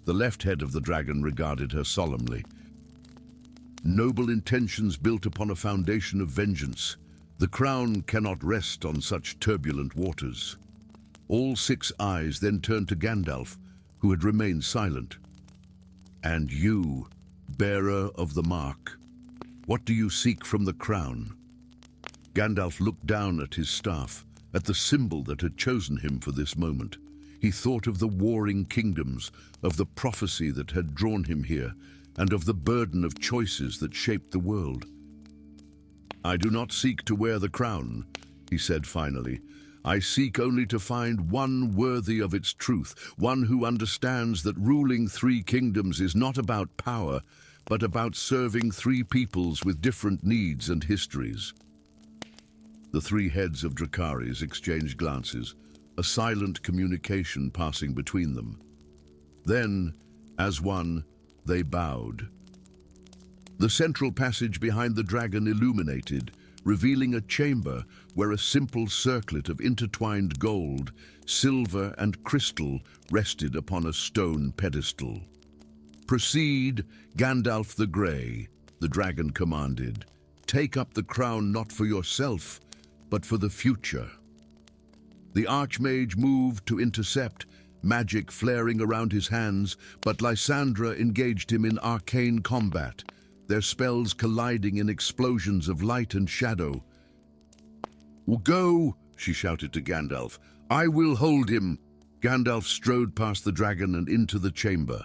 The left head of the dragon regarded her solemnly. "Noble intentions built upon a foundation of vengeance. The crown cannot rest on such turbulent waters." All 6 eyes then turned to Gandalf, who had remained silent. "And you, bearer of the mark, what do you seek from the crown?" Gandalf looked down at his staff, at the symbol that had chosen him for this moment. He thought of the warring kingdoms, of the prophecy that had drawn him here, and of the burden of choices that shaped the world. "I do not seek to wear the crown," he said finally. "I seek only to find one worthy of its truth, one who understands that ruling three kingdoms is not about power, but about serving three peoples with different needs and histories." The three heads of Dracarys exchanged glances, a silent communication passing between them. Then, as one, they bowed. The central passage behind the dragon illuminated, revealing a chamber where a simple circlet of intertwined gold, silver, and crystal rested upon a stone pedestal. "Proceed, Gandalf the Grey," the dragon commanded. "Take up the crown not for yourself, but for the future." The Archmage moved to intercept, magic flaring around his hands, but Lysandra engaged him in arcane combat, their spells colliding in explosions of light and shadow. "Go," she shouted to Gandalf. "I will hold him." Gandalf strode past the dragon and into the chamber.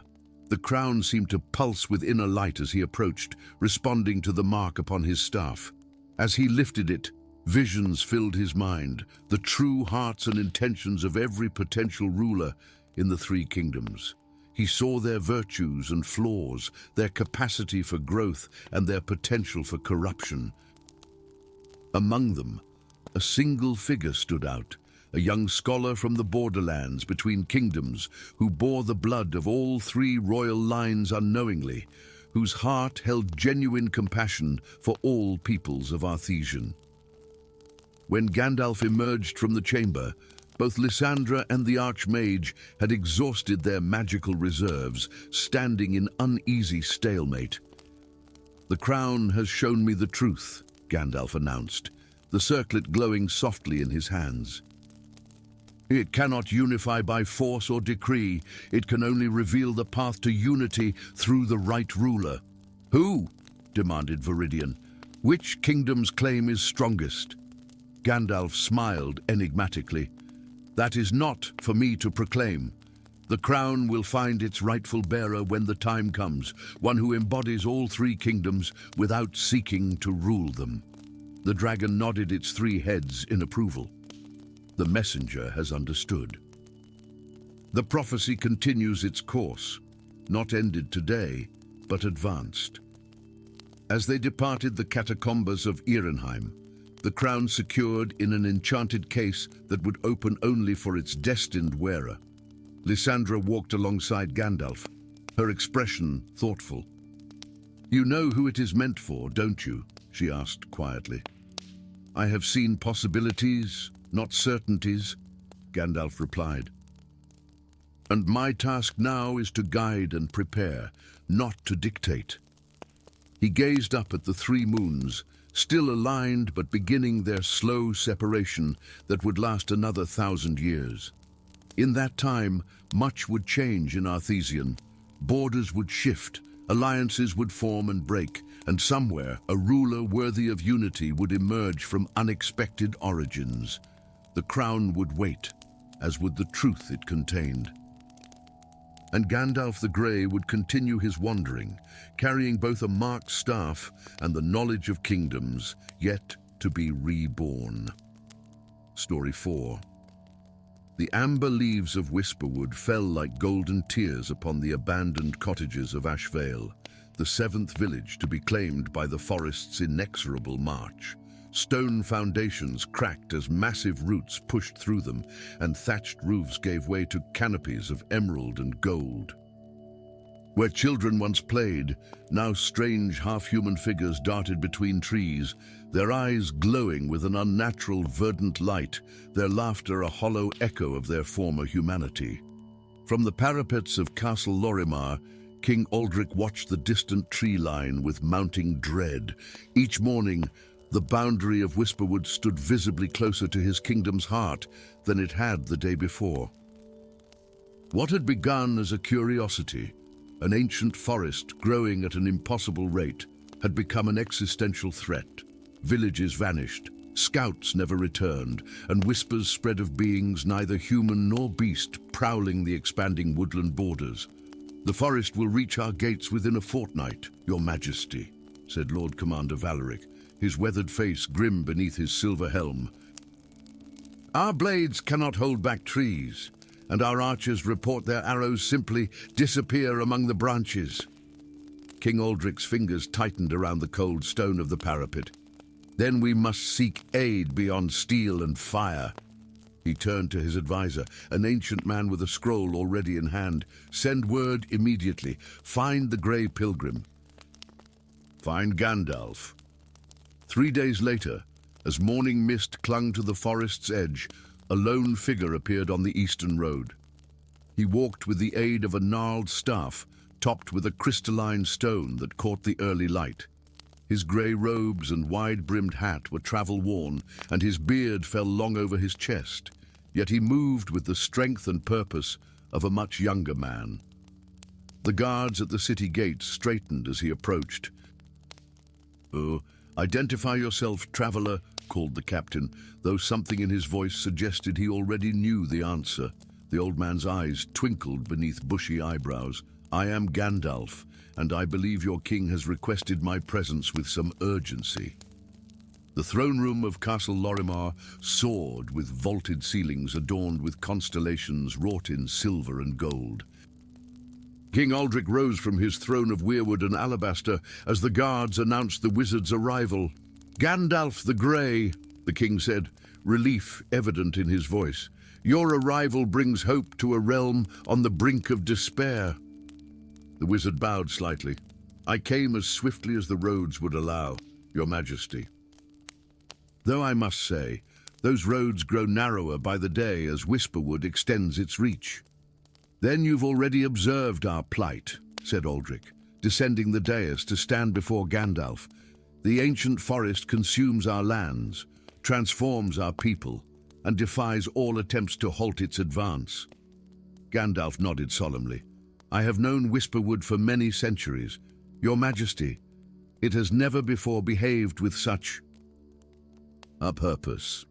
The crown seemed to pulse with inner light as he approached, responding to the mark upon his staff. As he lifted it, visions filled his mind, the true hearts and intentions of every potential ruler in the three kingdoms. He saw their virtues and flaws, their capacity for growth and their potential for corruption. Among them, a single figure stood out, a young scholar from the borderlands between kingdoms who bore the blood of all three royal lines unknowingly, whose heart held genuine compassion for all peoples of Arthesian. When Gandalf emerged from the chamber, both Lysandra and the Archmage had exhausted their magical reserves, standing in uneasy stalemate. "The crown has shown me the truth," Gandalf announced, the circlet glowing softly in his hands. "It cannot unify by force or decree. It can only reveal the path to unity through the right ruler." "Who?" demanded Viridian. "Which kingdom's claim is strongest?" Gandalf smiled enigmatically. That is not for me to proclaim. The crown will find its rightful bearer when the time comes, one who embodies all three kingdoms without seeking to rule them." The dragon nodded its three heads in approval. The messenger has understood. The prophecy continues its course, not ended today, but advanced. As they departed the catacombs of Ehrenheim, the crown secured in an enchanted case that would open only for its destined wearer, Lysandra walked alongside Gandalf, her expression thoughtful. "You know who it is meant for, don't you?" she asked quietly. "I have seen possibilities, not certainties," Gandalf replied. "And my task now is to guide and prepare, not to dictate." He gazed up at the three moons, still aligned but beginning their slow separation that would last another 1,000 years. In that time, much would change in Arthesian. Borders would shift, alliances would form and break, and somewhere a ruler worthy of unity would emerge from unexpected origins. The crown would wait, as would the truth it contained. And Gandalf the Grey would continue his wandering, carrying both a marked staff and the knowledge of kingdoms, yet to be reborn. Story 4. The amber leaves of Whisperwood fell like golden tears upon the abandoned cottages of Ashvale, the seventh village to be claimed by the forest's inexorable march. Stone foundations cracked as massive roots pushed through them, and thatched roofs gave way to canopies of emerald and gold. Where children once played, now strange half-human figures darted between trees, their eyes glowing with an unnatural verdant light, their laughter a hollow echo of their former humanity. From the parapets of Castle Lorimar, King Aldric watched the distant tree line with mounting dread. Each morning, the boundary of Whisperwood stood visibly closer to his kingdom's heart than it had the day before. What had begun as a curiosity, an ancient forest growing at an impossible rate, had become an existential threat. Villages vanished, scouts never returned, and whispers spread of beings neither human nor beast prowling the expanding woodland borders. "The forest will reach our gates within a fortnight, Your Majesty," said Lord Commander Valeric, his weathered face grim beneath his silver helm. "Our blades cannot hold back trees, and our archers report their arrows simply disappear among the branches." King Aldric's fingers tightened around the cold stone of the parapet. "Then we must seek aid beyond steel and fire." He turned to his advisor, an ancient man with a scroll already in hand. "Send word immediately. Find the Grey Pilgrim. Find Gandalf." 3 days later, as morning mist clung to the forest's edge, a lone figure appeared on the eastern road. He walked with the aid of a gnarled staff, topped with a crystalline stone that caught the early light. His grey robes and wide-brimmed hat were travel-worn, and his beard fell long over his chest, yet he moved with the strength and purpose of a much younger man. The guards at the city gates straightened as he approached. "Oh, identify yourself, traveller," called the captain, though something in his voice suggested he already knew the answer. The old man's eyes twinkled beneath bushy eyebrows. "I am Gandalf, and I believe your king has requested my presence with some urgency." The throne room of Castle Lorimar soared with vaulted ceilings adorned with constellations wrought in silver and gold. King Aldric rose from his throne of weirwood and alabaster as the guards announced the wizard's arrival. "Gandalf the Grey," the king said, relief evident in his voice. "Your arrival brings hope to a realm on the brink of despair." The wizard bowed slightly. "I came as swiftly as the roads would allow, Your Majesty. Though I must say, those roads grow narrower by the day as Whisperwood extends its reach." "Then you've already observed our plight," said Aldric, descending the dais to stand before Gandalf. "The ancient forest consumes our lands, transforms our people, and defies all attempts to halt its advance." Gandalf nodded solemnly. "I have known Whisperwood for many centuries. Your Majesty, it has never before behaved with such a purpose."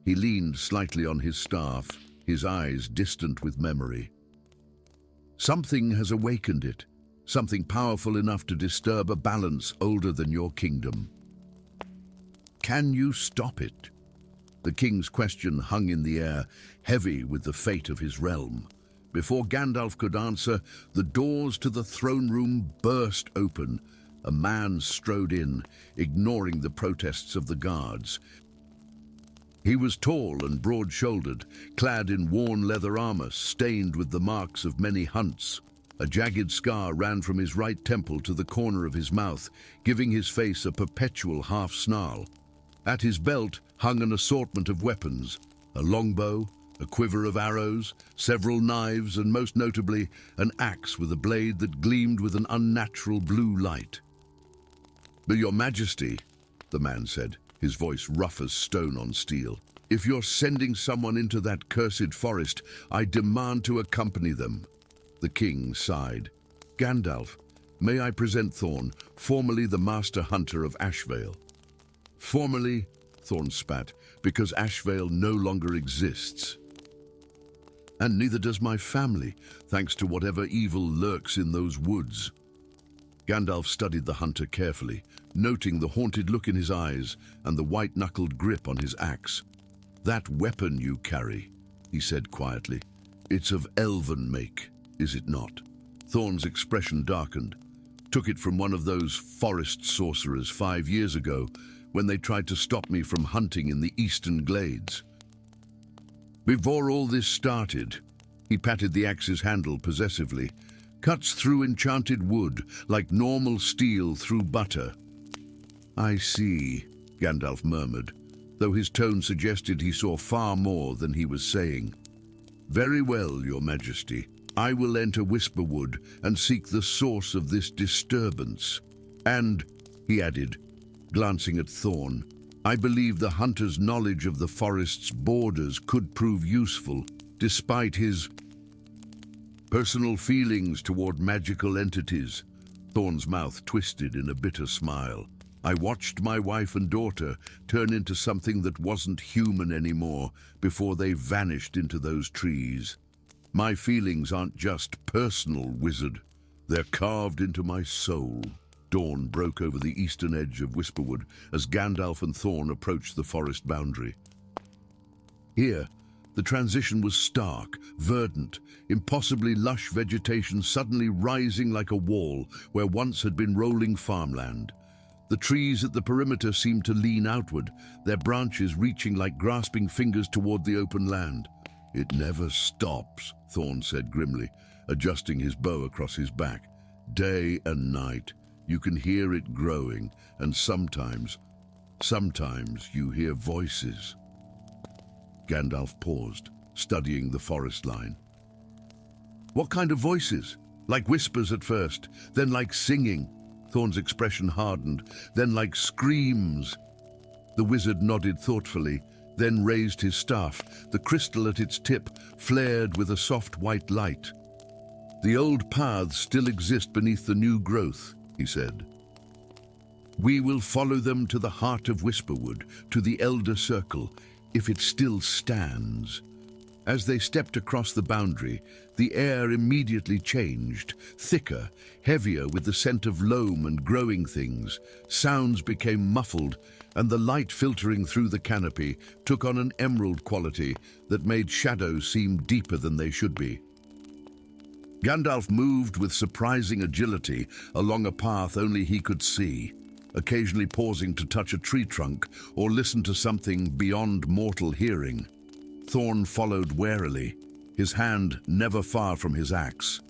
He leaned slightly on his staff, his eyes distant with memory. Something has awakened it, something powerful enough to disturb a balance older than your kingdom. Can you stop it? The king's question hung in the air, heavy with the fate of his realm. Before Gandalf could answer, the doors to the throne room burst open. A man strode in, ignoring the protests of the guards. He was tall and broad-shouldered, clad in worn leather armor stained with the marks of many hunts. A jagged scar ran from his right temple to the corner of his mouth, giving his face a perpetual half-snarl. At his belt hung an assortment of weapons, a longbow, a quiver of arrows, several knives, and most notably, an axe with a blade that gleamed with an unnatural blue light. "But your Majesty," the man said, his voice rough as stone on steel, "if you're sending someone into that cursed forest, I demand to accompany them." The king sighed. "Gandalf, may I present Thorn, formerly the Master Hunter of Ashvale." "Formerly," Thorn spat, "because Ashvale no longer exists. And neither does my family, thanks to whatever evil lurks in those woods." Gandalf studied the hunter carefully, noting the haunted look in his eyes and the white-knuckled grip on his axe. "That weapon you carry," he said quietly, "it's of elven make, is it not?" Thorn's expression darkened. "Took it from one of those forest sorcerers 5 years ago, when they tried to stop me from hunting in the eastern glades. Before all this started," he patted the axe's handle possessively, "cuts through enchanted wood like normal steel through butter." "I see," Gandalf murmured, though his tone suggested he saw far more than he was saying. "Very well, your Majesty. I will enter Whisperwood and seek the source of this disturbance. And," he added, glancing at Thorn, "I believe the hunter's knowledge of the forest's borders could prove useful, despite his personal feelings toward magical entities." Thorn's mouth twisted in a bitter smile. "I watched my wife and daughter turn into something that wasn't human anymore before they vanished into those trees. My feelings aren't just personal, wizard. They're carved into my soul." Dawn broke over the eastern edge of Whisperwood as Gandalf and Thorn approached the forest boundary. Here, the transition was stark, verdant, impossibly lush vegetation suddenly rising like a wall where once had been rolling farmland. The trees at the perimeter seemed to lean outward, their branches reaching like grasping fingers toward the open land. "It never stops," Thorn said grimly, adjusting his bow across his back. "Day and night. You can hear it growing, and sometimes you hear voices." Gandalf paused, studying the forest line. "What kind of voices? Like whispers at first, then like singing." Thorn's expression hardened, "Then like screams." The wizard nodded thoughtfully, then raised his staff. The crystal at its tip flared with a soft white light. "The old paths still exist beneath the new growth," he said. "We will follow them to the heart of Whisperwood, to the Elder Circle, if it still stands." As they stepped across the boundary, the air immediately changed, thicker, heavier with the scent of loam and growing things. Sounds became muffled, and the light filtering through the canopy took on an emerald quality that made shadows seem deeper than they should be. Gandalf moved with surprising agility along a path only he could see, occasionally pausing to touch a tree trunk or listen to something beyond mortal hearing. Thorn followed warily, his hand never far from his axe.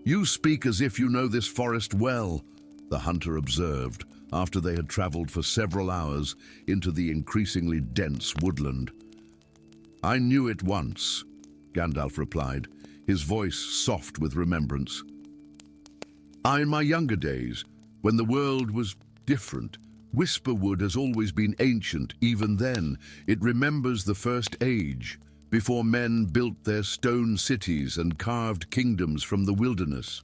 "You speak as if you know this forest well," the hunter observed, after they had traveled for several hours into the increasingly dense woodland. "I knew it once," Gandalf replied, his voice soft with remembrance. "In my younger days, when the world was different, Whisperwood has always been ancient. Even then, it remembers the First Age, before men built their stone cities and carved kingdoms from the wilderness.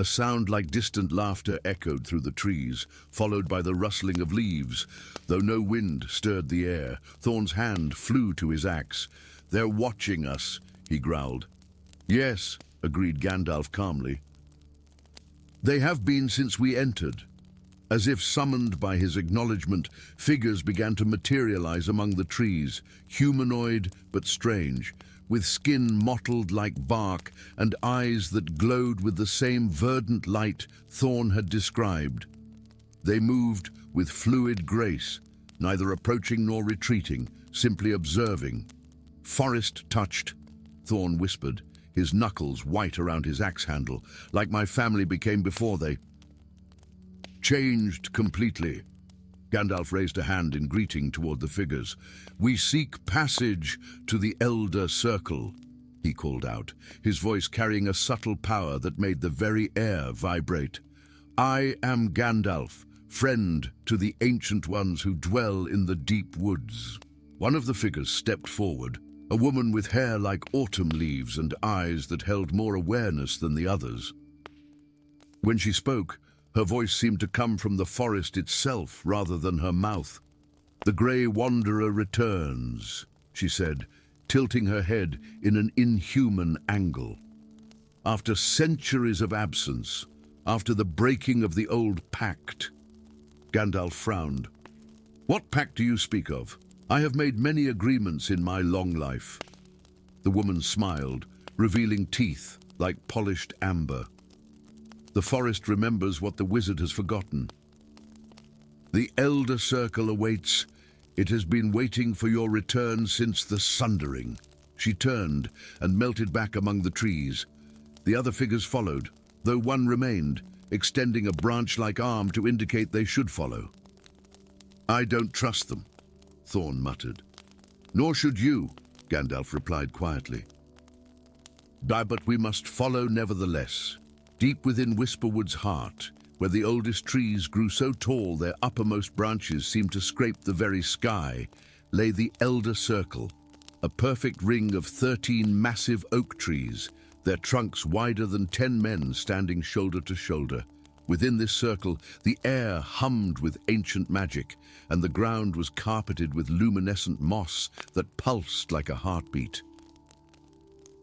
A sound like distant laughter echoed through the trees, followed by the rustling of leaves. Though no wind stirred the air, Thorn's hand flew to his axe. "They're watching us," he growled. "Yes," agreed Gandalf calmly. "They have been since we entered." As if summoned by his acknowledgement, figures began to materialize among the trees, humanoid but strange, with skin mottled like bark and eyes that glowed with the same verdant light Thorn had described. They moved with fluid grace, neither approaching nor retreating, simply observing. "Forest touched," Thorn whispered, his knuckles white around his axe handle, "like my family became before they changed completely." Gandalf raised a hand in greeting toward the figures. "We seek passage to the Elder Circle," he called out, his voice carrying a subtle power that made the very air vibrate. "I am Gandalf, friend to the ancient ones who dwell in the deep woods." One of the figures stepped forward, a woman with hair like autumn leaves and eyes that held more awareness than the others. When she spoke, her voice seemed to come from the forest itself rather than her mouth. "The Grey Wanderer returns," she said, tilting her head in an inhuman angle. "After centuries of absence, after the breaking of the old pact." Gandalf frowned. "What pact do you speak of? I have made many agreements in my long life." The woman smiled, revealing teeth like polished amber. "The forest remembers what the wizard has forgotten. The Elder Circle awaits. It has been waiting for your return since the Sundering." She turned and melted back among the trees. The other figures followed, though one remained, extending a branch-like arm to indicate they should follow. "I don't trust them," Thorn muttered. "Nor should you," Gandalf replied quietly. "But we must follow nevertheless." Deep within Whisperwood's heart, where the oldest trees grew so tall their uppermost branches seemed to scrape the very sky, lay the Elder Circle, a perfect ring of 13 massive oak trees, their trunks wider than 10 men standing shoulder to shoulder. Within this circle, the air hummed with ancient magic, and the ground was carpeted with luminescent moss that pulsed like a heartbeat.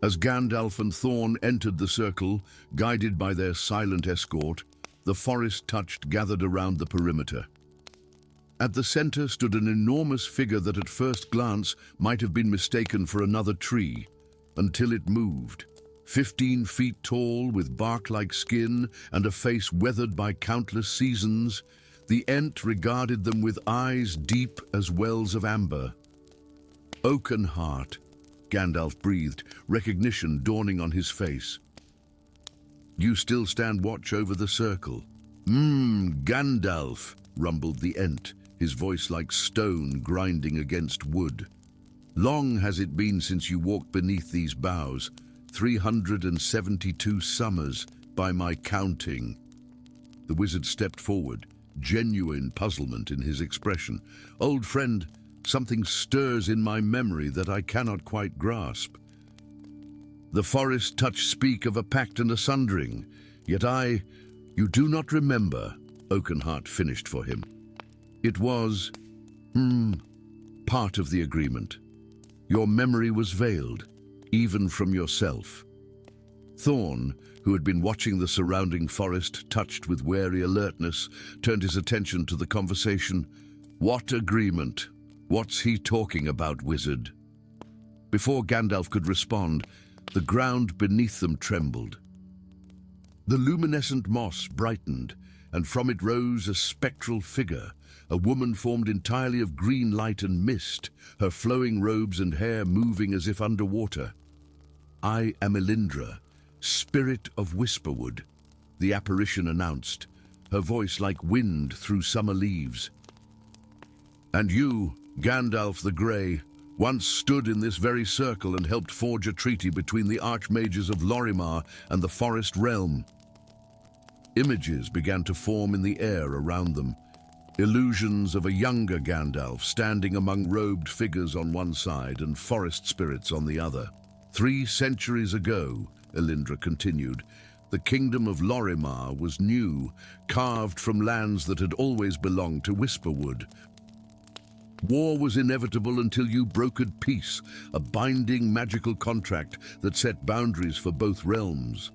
As Gandalf and Thorn entered the circle, guided by their silent escort, the forest-touched gathered around the perimeter. At the center stood an enormous figure that at first glance might have been mistaken for another tree, until it moved. 15 feet tall, with bark-like skin and a face weathered by countless seasons, the Ent regarded them with eyes deep as wells of amber. "Oakenheart," Gandalf breathed, recognition dawning on his face. "You still stand watch over the circle." Gandalf," rumbled the Ent, his voice like stone grinding against wood. "Long has it been since you walked beneath these boughs, 372 summers by my counting." The wizard stepped forward, genuine puzzlement in his expression. "Old friend, something stirs in my memory that I cannot quite grasp. The forest touch speak of a pact and a sundering, yet you do not remember," Oakenheart finished for him. "It was, part of the agreement. Your memory was veiled, even from yourself." Thorn, who had been watching the surrounding forest, touched with wary alertness, turned his attention to the conversation. "What agreement? What's he talking about, wizard?" Before Gandalf could respond, the ground beneath them trembled. The luminescent moss brightened, and from it rose a spectral figure, a woman formed entirely of green light and mist, her flowing robes and hair moving as if underwater. "I am Elindra, spirit of Whisperwood," the apparition announced, her voice like wind through summer leaves. "And you, Gandalf the Grey, once stood in this very circle and helped forge a treaty between the archmages of Lorimar and the Forest Realm." Images began to form in the air around them, illusions of a younger Gandalf standing among robed figures on one side and forest spirits on the other. 3 centuries ago," Elindra continued, The kingdom of Lorimar was new, carved from lands that had always belonged to Whisperwood. War was inevitable until you brokered peace, a binding magical contract that set boundaries for both realms.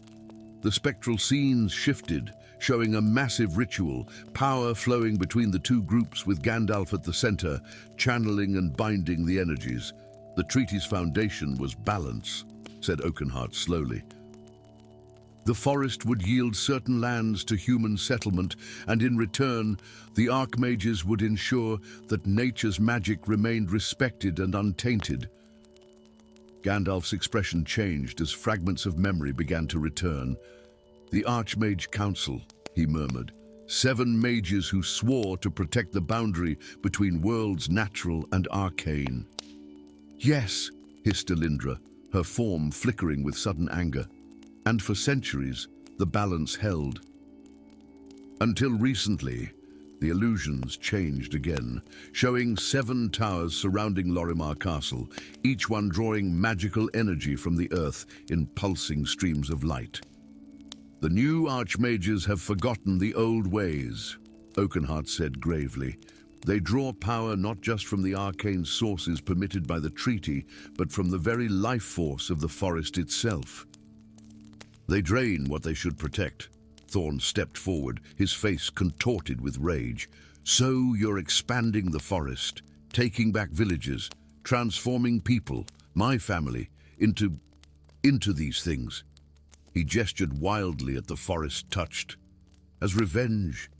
The spectral scenes shifted, showing a massive ritual, power flowing between the two groups with Gandalf at the center, channeling and binding the energies. The treaty's foundation was balance, said Oakenheart slowly. The forest would yield certain lands to human settlement, and in return, the Archmages would ensure that nature's magic remained respected and untainted. Gandalf's expression changed as fragments of memory began to return. The Archmage Council, he murmured, 7 mages who swore to protect the boundary between worlds natural and arcane. Yes, hissed Elindra, her form flickering with sudden anger. And for centuries, the balance held. Until recently, the illusions changed again, showing 7 towers surrounding Lorimar Castle, each one drawing magical energy from the earth in pulsing streams of light. The new Archmages have forgotten the old ways, Oakenheart said gravely. They draw power not just from the arcane sources permitted by the treaty, but from the very life force of the forest itself. They drain what they should protect. Thorn stepped forward, his face contorted with rage. So you're expanding the forest, taking back villages, transforming people, my family, into these things. He gestured wildly at the forest touched. As revenge,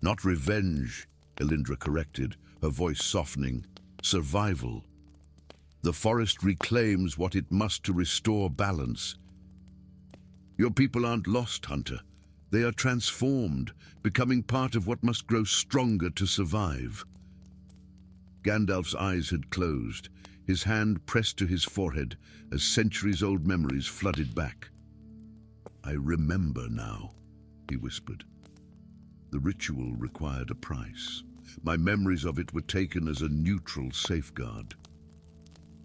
not revenge, Elindra corrected, her voice softening. Survival. The forest reclaims what it must to restore balance. Your people aren't lost, Hunter. They are transformed, becoming part of what must grow stronger to survive. Gandalf's eyes had closed, his hand pressed to his forehead as centuries-old memories flooded back. I remember now, he whispered. The ritual required a price. My memories of it were taken as a neutral safeguard.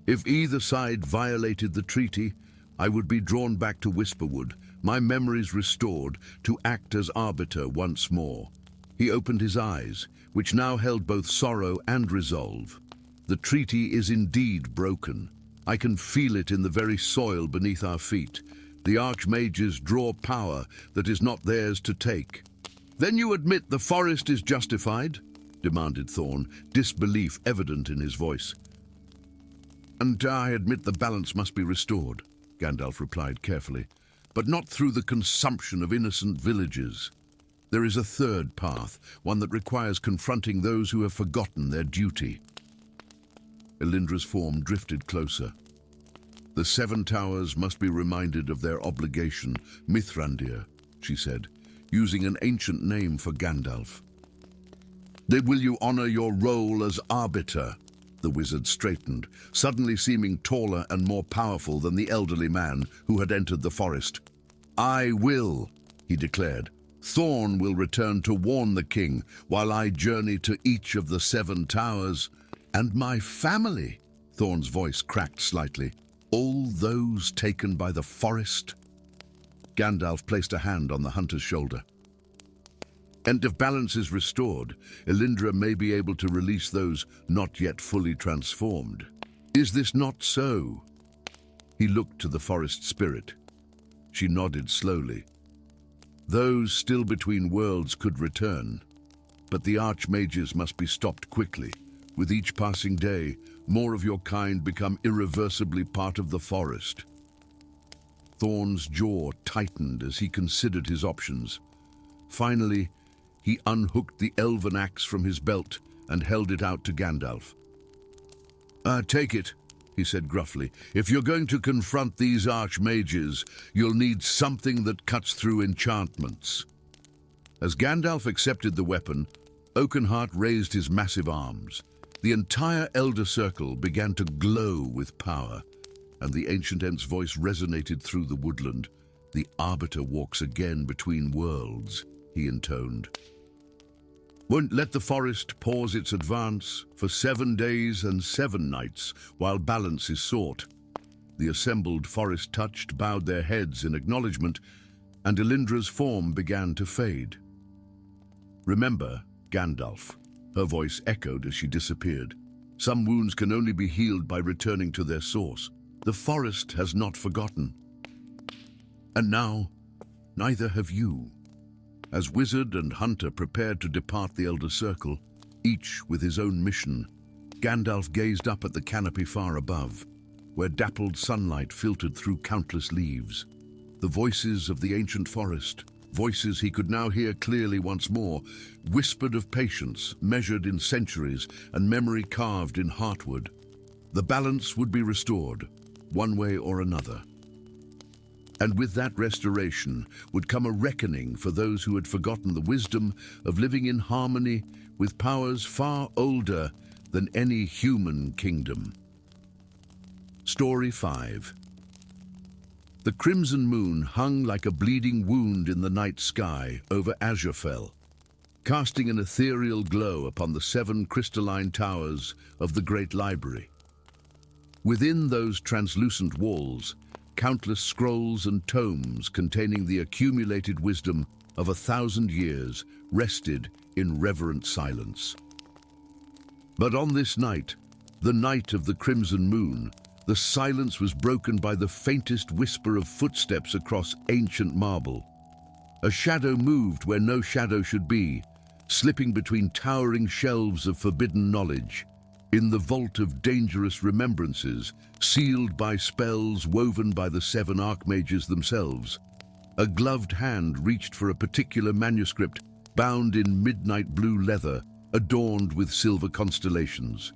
If either side violated the treaty, I would be drawn back to Whisperwood, my memories restored, to act as arbiter once more. He opened his eyes, which now held both sorrow and resolve. The treaty is indeed broken. I can feel it in the very soil beneath our feet. The Archmages draw power that is not theirs to take. Then you admit the forest is justified? Demanded Thorn, disbelief evident in his voice. And I admit the balance must be restored, Gandalf replied carefully, but not through the consumption of innocent villages. There is a third path, one that requires confronting those who have forgotten their duty. Elindra's form drifted closer. The 7 towers must be reminded of their obligation, Mithrandir, she said, using an ancient name for Gandalf. Will you honor your role as arbiter? The wizard straightened, suddenly seeming taller and more powerful than the elderly man who had entered the forest. I will, he declared. Thorn will return to warn the king while I journey to each of the 7 towers. And my family, Thorn's voice cracked slightly. All those taken by the forest? Gandalf placed a hand on the hunter's shoulder. And if balance is restored, Elindra may be able to release those not yet fully transformed. Is this not so? He looked to the forest spirit. She nodded slowly. Those still between worlds could return, but the Archmages must be stopped quickly. With each passing day, more of your kind become irreversibly part of the forest. Thorn's jaw tightened as he considered his options. Finally, he unhooked the elven axe from his belt and held it out to Gandalf. Take it, he said gruffly. If you're going to confront these Archmages, you'll need something that cuts through enchantments. As Gandalf accepted the weapon, Oakenheart raised his massive arms. The entire Elder Circle began to glow with power, and the Ancient Ent's voice resonated through the woodland. The Arbiter walks again between worlds, he intoned. Won't let the forest pause its advance for 7 days and 7 nights while balance is sought. The assembled forest touched, bowed their heads in acknowledgement, and Elindra's form began to fade. "Remember, Gandalf," her voice echoed as she disappeared. "Some wounds can only be healed by returning to their source. The forest has not forgotten. And now, neither have you." As wizard and hunter prepared to depart the Elder Circle, each with his own mission, Gandalf gazed up at the canopy far above, where dappled sunlight filtered through countless leaves. The voices of the ancient forest, voices he could now hear clearly once more, whispered of patience, measured in centuries, and memory carved in heartwood. The balance would be restored, one way or another. And with that restoration would come a reckoning for those who had forgotten the wisdom of living in harmony with powers far older than any human kingdom. Story 5. The crimson moon hung like a bleeding wound in the night sky over Azurfell, casting an ethereal glow upon the 7 crystalline towers of the great library. Within those translucent walls, countless scrolls and tomes containing the accumulated wisdom of 1,000 years rested in reverent silence. But on this night, the night of the crimson moon, the silence was broken by the faintest whisper of footsteps across ancient marble. A shadow moved where no shadow should be, slipping between towering shelves of forbidden knowledge, in the vault of dangerous remembrances, sealed by spells woven by the 7 archmages themselves. A gloved hand reached for a particular manuscript bound in midnight blue leather, adorned with silver constellations.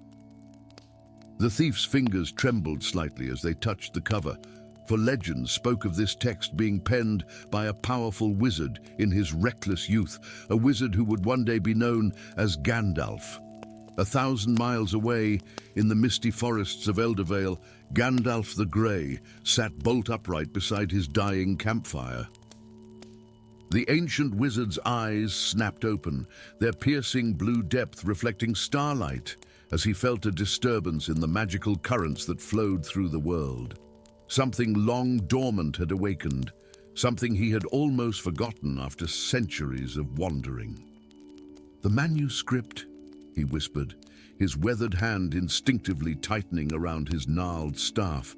The thief's fingers trembled slightly as they touched the cover, for legends spoke of this text being penned by a powerful wizard in his reckless youth, a wizard who would one day be known as Gandalf. 1,000 miles away, in the misty forests of Eldervale, Gandalf the Grey sat bolt upright beside his dying campfire. The ancient wizard's eyes snapped open, their piercing blue depth reflecting starlight, as he felt a disturbance in the magical currents that flowed through the world. Something long dormant had awakened, something he had almost forgotten after centuries of wandering. "The manuscript," he whispered, his weathered hand instinctively tightening around his gnarled staff.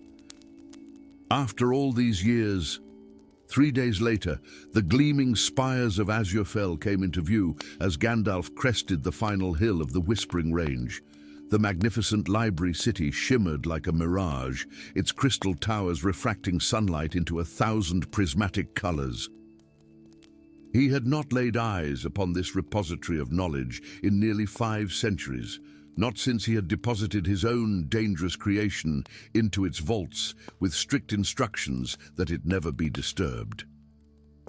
After all these years, 3 days later, the gleaming spires of Azurfell came into view as Gandalf crested the final hill of the Whispering Range. The magnificent library city shimmered like a mirage, its crystal towers refracting sunlight into 1,000 prismatic colors. He had not laid eyes upon this repository of knowledge in nearly 5 centuries, not since he had deposited his own dangerous creation into its vaults with strict instructions that it never be disturbed.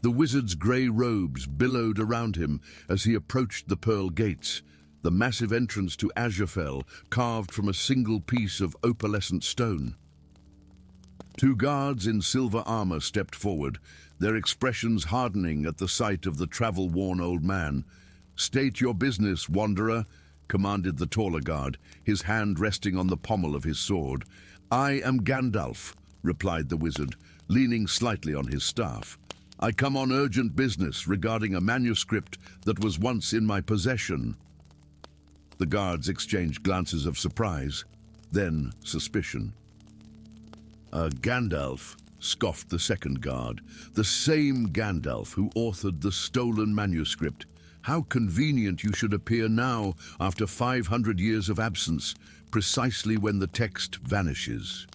The wizard's grey robes billowed around him as he approached the pearl gates, the massive entrance to Azurfell carved from a single piece of opalescent stone. 2 guards in silver armor stepped forward, their expressions hardening at the sight of the travel-worn old man. "State your business, wanderer," commanded the taller guard, his hand resting on the pommel of his sword. "I am Gandalf," replied the wizard, leaning slightly on his staff. "I come on urgent business regarding a manuscript that was once in my possession." The guards exchanged glances of surprise, then suspicion. "Gandalf," scoffed the second guard, "the same Gandalf who authored the stolen manuscript. How convenient you should appear now, after 500 years of absence, precisely when the text vanishes."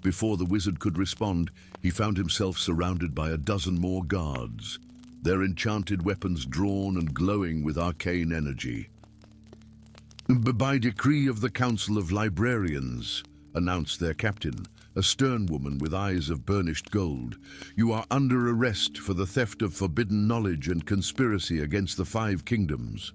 Before the wizard could respond, he found himself surrounded by 12 more guards, their enchanted weapons drawn and glowing with arcane energy. "By decree of the Council of Librarians," announced their captain, a stern woman with eyes of burnished gold, "you are under arrest for the theft of forbidden knowledge and conspiracy against the 5 kingdoms."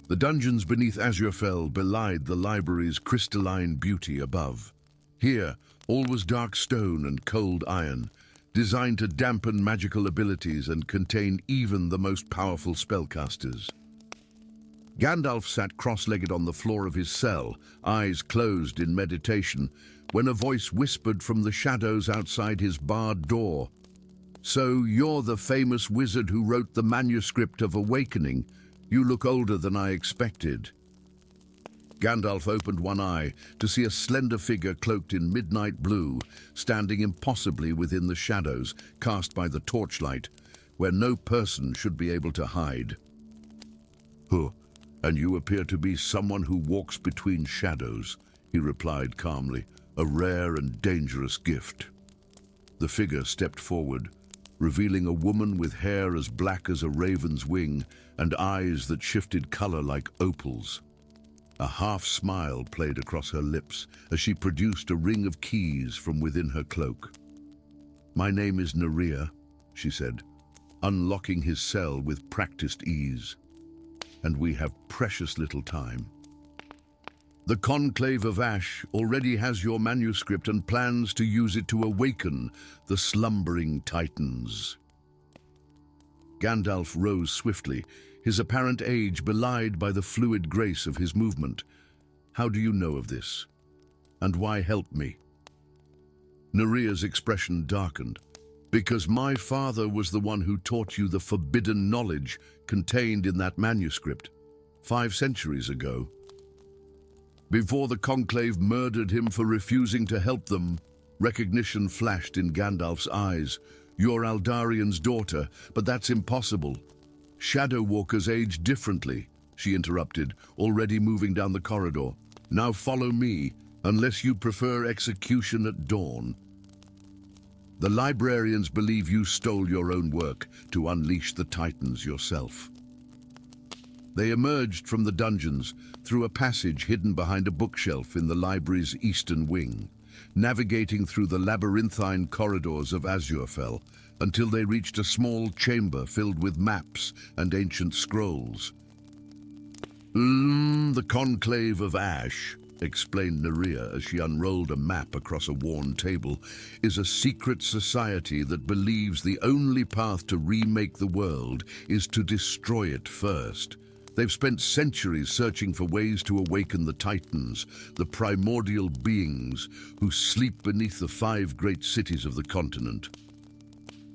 The dungeons beneath Azurfell belied the library's crystalline beauty above. Here, all was dark stone and cold iron, designed to dampen magical abilities and contain even the most powerful spellcasters. Gandalf sat cross-legged on the floor of his cell, eyes closed in meditation, when a voice whispered from the shadows outside his barred door. So you're the famous wizard who wrote the manuscript of Awakening. You look older than I expected. Gandalf opened one eye to see a slender figure cloaked in midnight blue, standing impossibly within the shadows cast by the torchlight, where no person should be able to hide. "Huh, and you appear to be someone who walks between shadows," he replied calmly, "a rare and dangerous gift." The figure stepped forward, revealing a woman with hair as black as a raven's wing and eyes that shifted color like opals. A half-smile played across her lips as she produced a ring of keys from within her cloak. "My name is Nerea," she said, unlocking his cell with practiced ease. "And we have precious little time. The Conclave of Ash already has your manuscript and plans to use it to awaken the slumbering titans." Gandalf rose swiftly, his apparent age belied by the fluid grace of his movement. "How do you know of this? And why help me?" Nerea's expression darkened. "Because my father was the one who taught you the forbidden knowledge contained in that manuscript 5 centuries ago. Before the Conclave murdered him for refusing to help them." Recognition flashed in Gandalf's eyes. "You're Aldarion's daughter, but that's impossible. Shadow Walkers age differently," she interrupted, already moving down the corridor. "Now follow me, unless you prefer execution at dawn. The librarians believe you stole your own work to unleash the Titans yourself." They emerged from the dungeons through a passage hidden behind a bookshelf in the library's eastern wing, navigating through the labyrinthine corridors of Azurfell until they reached a small chamber filled with maps and ancient scrolls. The Conclave of Ash," explained Nerea as she unrolled a map across a worn table, "is a secret society that believes the only path to remake the world is to destroy it first. They've spent centuries searching for ways to awaken the Titans, the primordial beings who sleep beneath the 5 great cities of the continent."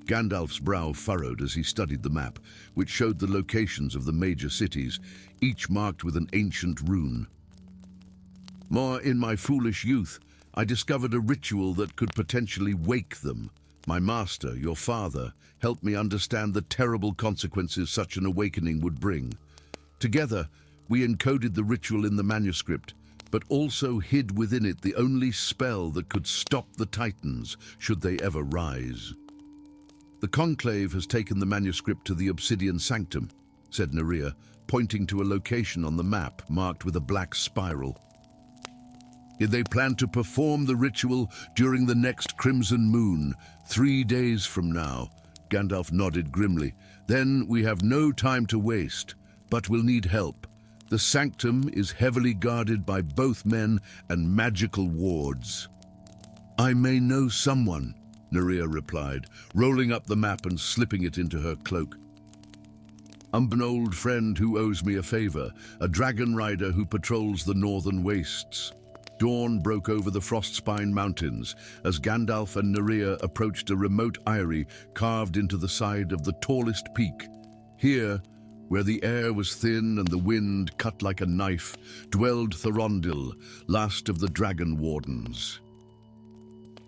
Gandalf's brow furrowed as he studied the map, which showed the locations of the major cities, each marked with an ancient rune. "More in my foolish youth, I discovered a ritual that could potentially wake them. My master, your father, helped me understand the terrible consequences such an awakening would bring. Together, we encoded the ritual in the manuscript, but also hid within it the only spell that could stop the Titans should they ever rise." "The Conclave has taken the manuscript to the Obsidian Sanctum," said Nerea, pointing to a location on the map marked with a black spiral. "They plan to perform the ritual during the next Crimson Moon, 3 days from now." Gandalf nodded grimly. "Then we have no time to waste. But we'll need help. The sanctum is heavily guarded by both men and magical wards." "I may know someone," Nerea replied, rolling up the map and slipping it into her cloak. "I'm an old friend who owes me a favor, a dragon rider who patrols the northern wastes." Dawn broke over the Frostspine Mountains as Gandalf and Nerea approached a remote eyrie carved into the side of the tallest peak. Here, where the air was thin and the wind cut like a knife, dwelled Thorondil, last of the Dragon Wardens.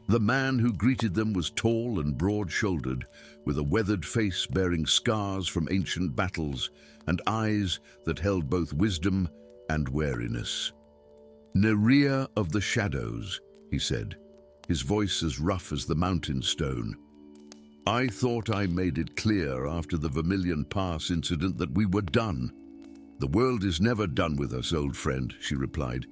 The man who greeted them was tall and broad-shouldered, with a weathered face bearing scars from ancient battles and eyes that held both wisdom and wariness. "Nerea of the Shadows," he said, his voice as rough as the mountain stone. "I thought I made it clear after the Vermilion Pass incident that we were done." "The world is never done with us, old friend," she replied.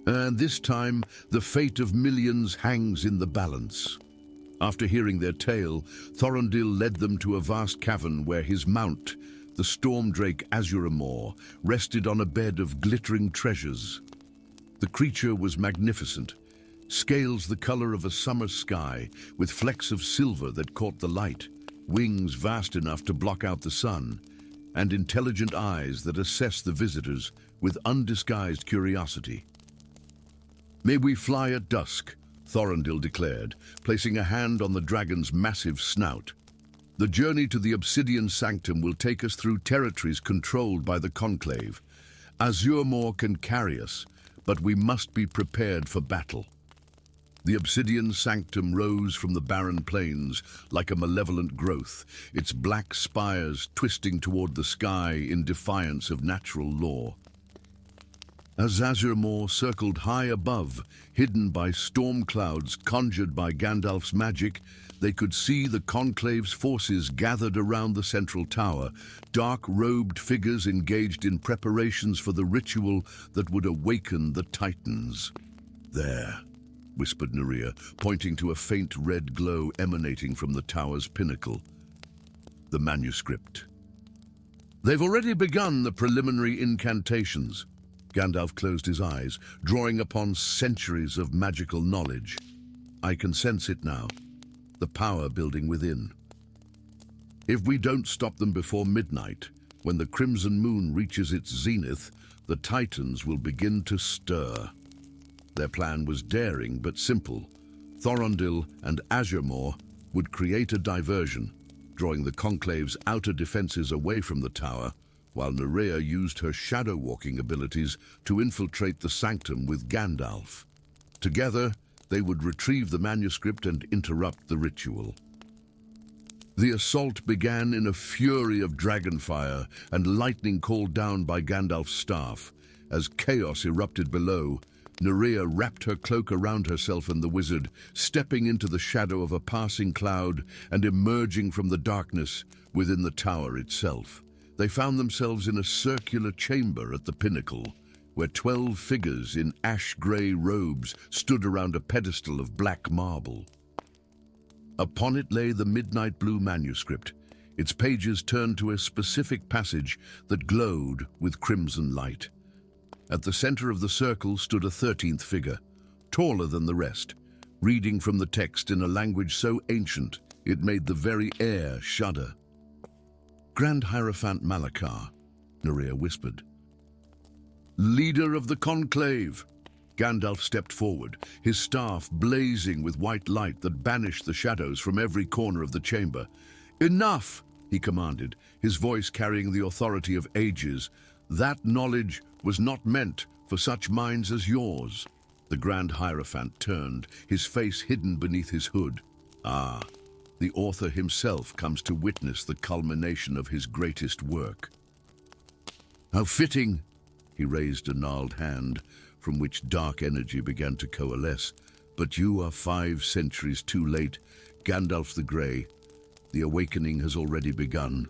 "And this time, the fate of millions hangs in the balance." After hearing their tale, Thorondil led them to a vast cavern where his mount, the storm-drake Azuramor, rested on a bed of glittering treasures. The creature was magnificent, scales the color of a summer sky, with flecks of silver that caught the light, wings vast enough to block out the sun, and intelligent eyes that assess the visitors with undisguised curiosity. "May we fly at dusk," Thorondil declared, placing a hand on the dragon's massive snout. "The journey to the Obsidian Sanctum will take us through territories controlled by the Conclave. Azuremore can carry us, but we must be prepared for battle." The Obsidian Sanctum rose from the barren plains like a malevolent growth, its black spires twisting toward the sky in defiance of natural law. As Azuremore circled high above, hidden by storm clouds conjured by Gandalf's magic, they could see the Conclave's forces gathered around the central tower, dark-robed figures engaged in preparations for the ritual that would awaken the Titans. "There," whispered Nerea, pointing to a faint red glow emanating from the tower's pinnacle. "The manuscript." "They've already begun the preliminary incantations." Gandalf closed his eyes, drawing upon centuries of magical knowledge. "I can sense it now, the power building within. If we don't stop them before midnight, when the crimson moon reaches its zenith, the Titans will begin to stir." Their plan was daring but simple. Thorondil and Azuremore would create a diversion, drawing the Conclave's outer defenses away from the tower, while Nerea used her shadow-walking abilities to infiltrate the sanctum with Gandalf. Together, they would retrieve the manuscript and interrupt the ritual. The assault began in a fury of dragonfire and lightning called down by Gandalf's staff. As chaos erupted below, Nerea wrapped her cloak around herself and the wizard, stepping into the shadow of a passing cloud and emerging from the darkness within the tower itself. They found themselves in a circular chamber at the pinnacle, where 12 figures in ash-grey robes stood around a pedestal of black marble. Upon it lay the midnight blue manuscript, its pages turned to a specific passage that glowed with crimson light. At the center of the circle stood a 13th figure, taller than the rest, reading from the text in a language so ancient it made the very air shudder. "Grand Hierophant Malakar," Nerea whispered. "Leader of the Conclave." Gandalf stepped forward, his staff blazing with white light that banished the shadows from every corner of the chamber. "Enough!" he commanded, his voice carrying the authority of ages. "That knowledge was not meant for such minds as yours." The Grand Hierophant turned, his face hidden beneath his hood. "Ah, the author himself comes to witness the culmination of his greatest work. How fitting!" He raised a gnarled hand, from which dark energy began to coalesce. "But you are 5 centuries too late, Gandalf the Grey. The awakening has already begun."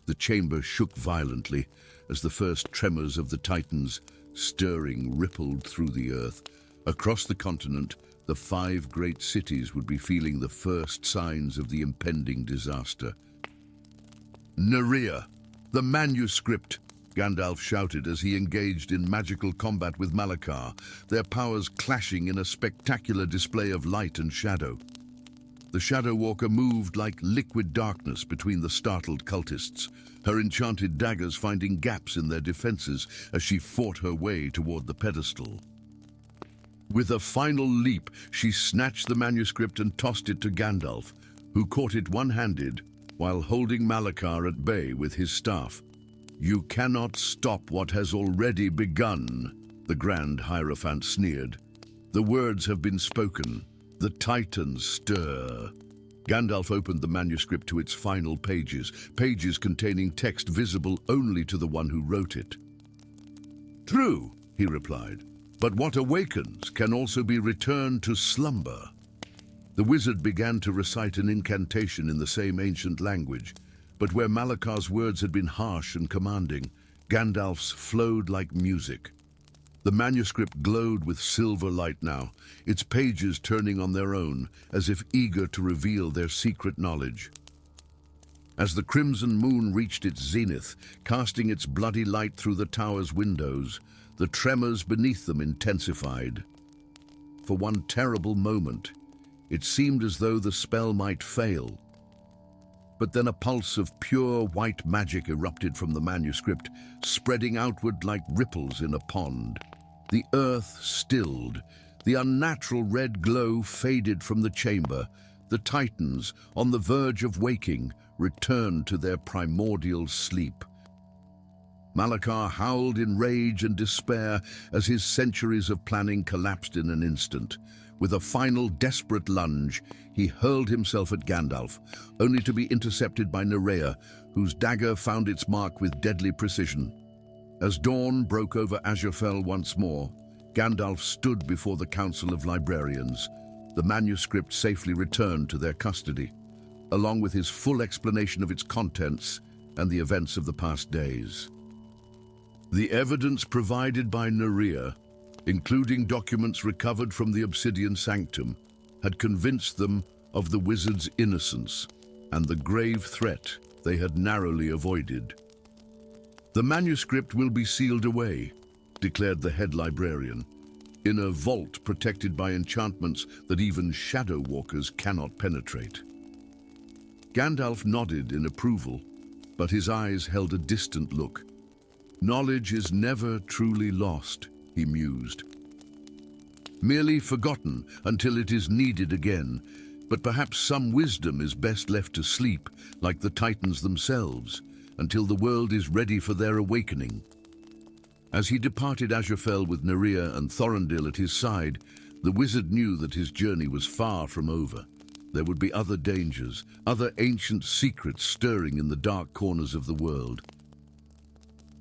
The chamber shook violently as the first tremors of the Titans, stirring, rippled through the earth. Across the continent, the 5 great cities would be feeling the first signs of the impending disaster. "Nerea, the manuscript!" Gandalf shouted as he engaged in magical combat with Malakar, their powers clashing in a spectacular display of light and shadow. The Shadow Walker moved like liquid darkness between the startled cultists, her enchanted daggers finding gaps in their defenses as she fought her way toward the pedestal. With a final leap, she snatched the manuscript and tossed it to Gandalf, who caught it one-handed while holding Malakar at bay with his staff. "You cannot stop what has already begun," the Grand Hierophant sneered. "The words have been spoken. The Titans stir." Gandalf opened the manuscript to its final pages, pages containing text visible only to the one who wrote it. "True," he replied, "but what awakens can also be returned to slumber." The wizard began to recite an incantation in the same ancient language, but where Malakar's words had been harsh and commanding, Gandalf's flowed like music. The manuscript glowed with silver light now, its pages turning on their own, as if eager to reveal their secret knowledge. As the crimson moon reached its zenith, casting its bloody light through the tower's windows, the tremors beneath them intensified. For one terrible moment, it seemed as though the spell might fail. But then a pulse of pure white magic erupted from the manuscript, spreading outward like ripples in a pond. The earth stilled, The unnatural red glow faded from the chamber. The Titans, on the verge of waking, returned to their primordial sleep. Malachar howled in rage and despair as his centuries of planning collapsed in an instant. With a final desperate lunge, he hurled himself at Gandalf, only to be intercepted by Nerea, whose dagger found its mark with deadly precision. As dawn broke over Azurfell once more, Gandalf stood before the Council of Librarians. The manuscript safely returned to their custody, along with his full explanation of its contents and the events of the past days. The evidence provided by Nerea, including documents recovered from the Obsidian Sanctum, had convinced them of the wizard's innocence and the grave threat they had narrowly avoided. "The manuscript will be sealed away," declared the head librarian, "in a vault protected by enchantments that even shadow walkers cannot penetrate." Gandalf nodded in approval, but his eyes held a distant look. "Knowledge is never truly lost," he mused. "Merely forgotten until it is needed again, but perhaps some wisdom is best left to sleep, like the Titans themselves, until the world is ready for their awakening." As he departed Azurfell with Nerea and Thorondil at his side, the wizard knew that his journey was far from over. There would be other dangers, other ancient secrets stirring in the dark corners of the world.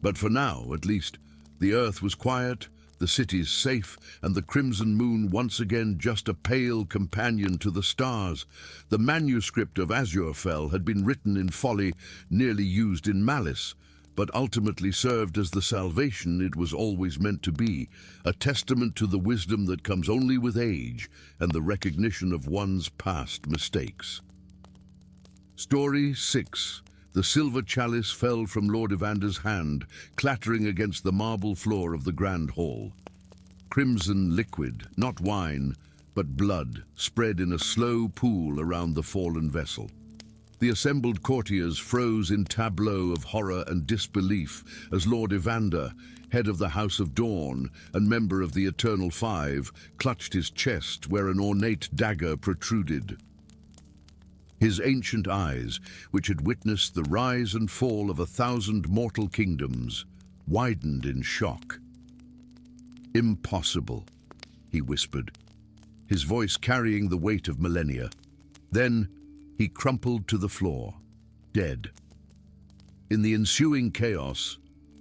But for now, at least, the earth was quiet, the cities safe, and the crimson moon once again just a pale companion to the stars. The manuscript of Azurfell had been written in folly, nearly used in malice, but ultimately served as the salvation it was always meant to be, a testament to the wisdom that comes only with age and the recognition of one's past mistakes. Story 6. The silver chalice fell from Lord Evander's hand, clattering against the marble floor of the grand hall. Crimson liquid, not wine, but blood, spread in a slow pool around the fallen vessel. The assembled courtiers froze in tableau of horror and disbelief as Lord Evander, head of the House of Dawn and member of the Eternal Five, clutched his chest where an ornate dagger protruded. His ancient eyes, which had witnessed the rise and fall of 1,000 mortal kingdoms, widened in shock. "Impossible," he whispered, his voice carrying the weight of millennia. Then he crumpled to the floor, dead. In the ensuing chaos,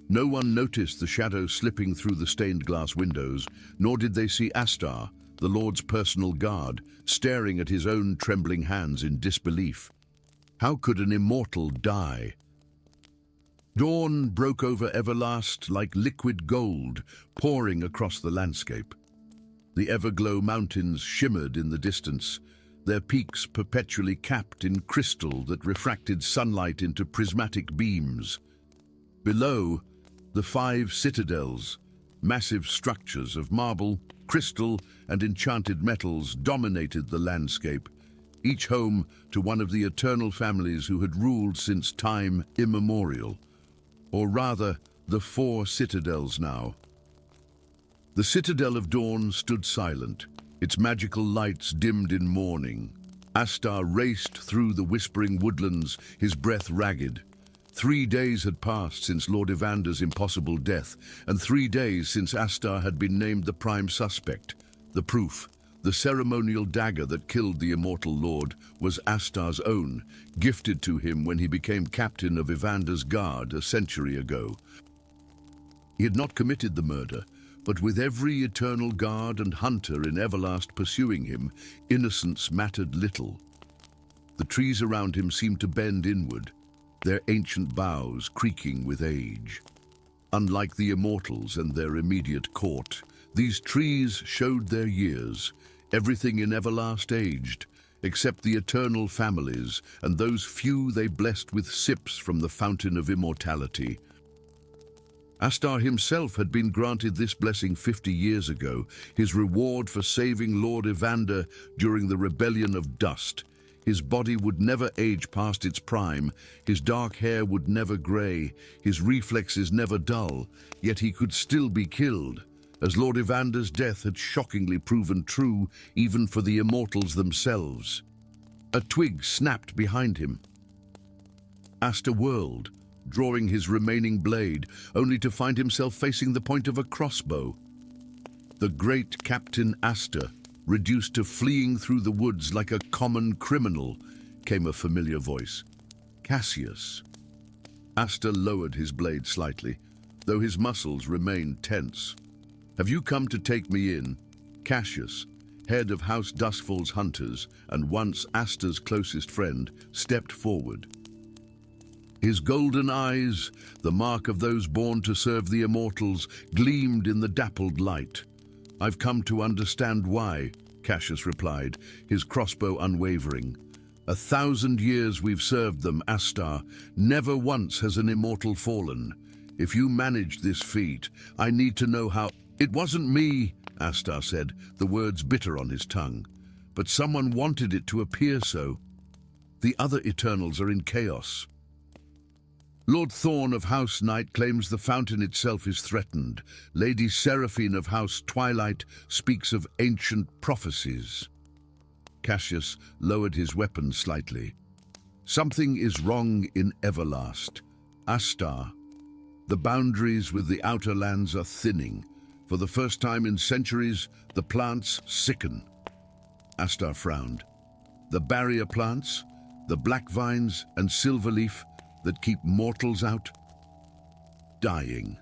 no one noticed the shadow slipping through the stained glass windows, nor did they see Astar, the Lord's personal guard, staring at his own trembling hands in disbelief. How could an immortal die? Dawn broke over Everlast like liquid gold, pouring across the landscape. The Everglow Mountains shimmered in the distance, their peaks perpetually capped in crystal that refracted sunlight into prismatic beams. Below, the 5 citadels, massive structures of marble, crystal, and enchanted metals, dominated the landscape, each home to one of the eternal families who had ruled since time immemorial. Or rather, the 4 citadels now. The Citadel of Dawn stood silent, its magical lights dimmed in mourning. Astar raced through the whispering woodlands, his breath ragged. 3 days had passed since Lord Evander's impossible death, and 3 days since Astar had been named the prime suspect. The proof, the ceremonial dagger that killed the immortal lord, was Astar's own, gifted to him when he became captain of Evander's guard a century ago. He had not committed the murder, but with every eternal guard and hunter in Everlast pursuing him, innocence mattered little. The trees around him seemed to bend inward, their ancient boughs creaking with age. Unlike the immortals and their immediate court, these trees showed their years. Everything in Everlast aged, except the eternal families and those few they blessed with sips from the fountain of immortality. Astar himself had been granted this blessing 50 years ago, his reward for saving Lord Evander during the Rebellion of Dust. His body would never age past its prime, his dark hair would never grey, his reflexes never dull, yet he could still be killed. as Lord Evander's death had shockingly proven true even for the immortals themselves. A twig snapped behind him. Asta whirled, drawing his remaining blade, only to find himself facing the point of a crossbow. The great Captain Asta, reduced to fleeing through the woods like a common criminal, came a familiar voice. Cassius. Asta lowered his blade slightly, though his muscles remained tense. Have you come to take me in? Cassius, head of House Dustfall's hunters and once Asta's closest friend, stepped forward. His golden eyes, the mark of those born to serve the immortals, gleamed in the dappled light. I've come to understand why, Cassius replied, his crossbow unwavering. 1,000 years we've served them, Astar. Never once has an immortal fallen. If you managed this feat, I need to know how— It wasn't me, Astar said, the words bitter on his tongue. But someone wanted it to appear so. The other Eternals are in chaos. Lord Thorn of House Night claims the fountain itself is threatened. Lady Seraphine of House Twilight speaks of ancient prophecies. Cassius lowered his weapon slightly. Something is wrong in Everlast. Astar. The boundaries with the outer lands are thinning. For the first time in centuries, the plants sicken. Astar frowned. The barrier plants, the black vines and silverleaf that keep mortals out, dying,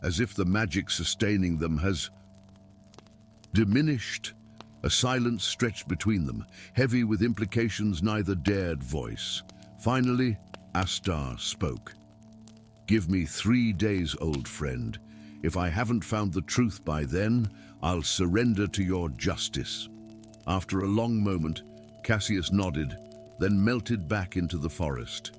as if the magic sustaining them has diminished. A silence stretched between them, heavy with implications neither dared voice. Finally, Astar spoke. Give me 3 days, old friend. If I haven't found the truth by then, I'll surrender to your justice. After a long moment, Cassius nodded, then melted back into the forest.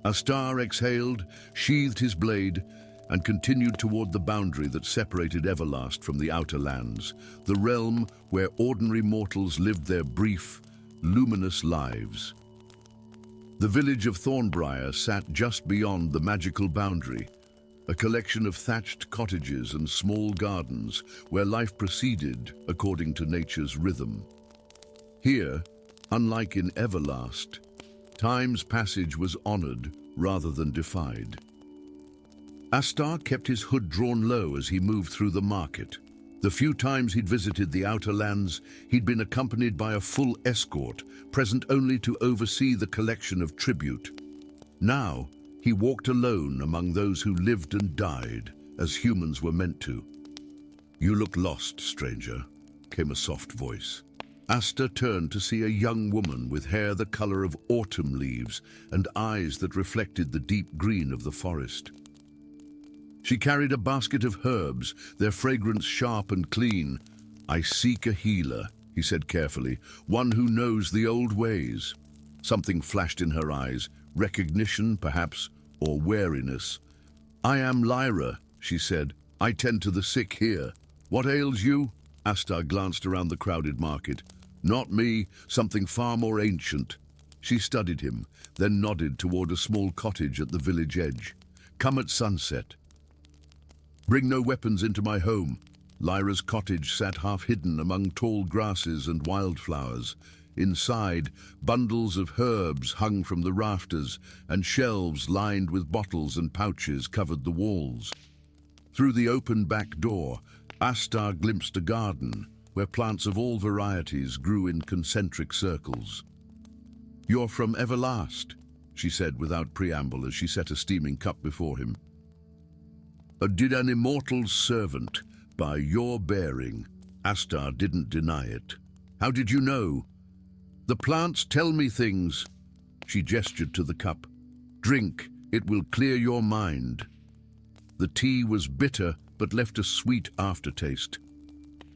Astar exhaled, sheathed his blade, and continued toward the boundary that separated Everlast from the outer lands, the realm where ordinary mortals lived their brief, luminous lives. The village of Thornbriar sat just beyond the magical boundary, a collection of thatched cottages and small gardens where life proceeded according to nature's rhythm. Here, unlike in Everlast, time's passage was honored rather than defied. Astar kept his hood drawn low as he moved through the market. The few times he'd visited the outer lands, he'd been accompanied by a full escort, present only to oversee the collection of tribute. Now, he walked alone among those who lived and died, as humans were meant to. You look lost, stranger, came a soft voice. Asta turned to see a young woman with hair the color of autumn leaves and eyes that reflected the deep green of the forest. She carried a basket of herbs, their fragrance sharp and clean. I seek a healer, he said carefully, one who knows the old ways. Something flashed in her eyes, recognition perhaps, or wariness. I am Lyra, she said. I tend to the sick here. What ails you? Astar glanced around the crowded market. Not me, something far more ancient. She studied him, then nodded toward a small cottage at the village edge. Come at sunset. Bring no weapons into my home. Lyra's cottage sat half-hidden among tall grasses and wildflowers. Inside, bundles of herbs hung from the rafters, and shelves lined with bottles and pouches covered the walls. Through the open back door, Astar glimpsed a garden, where plants of all varieties grew in concentric circles. You're from Everlast, she said without preamble as she set a steaming cup before him. Did an immortal's servant, by your bearing. Astar didn't deny it. How did you know? The plants tell me things. She gestured to the cup. Drink, it will clear your mind. The tea was bitter, but left a sweet aftertaste.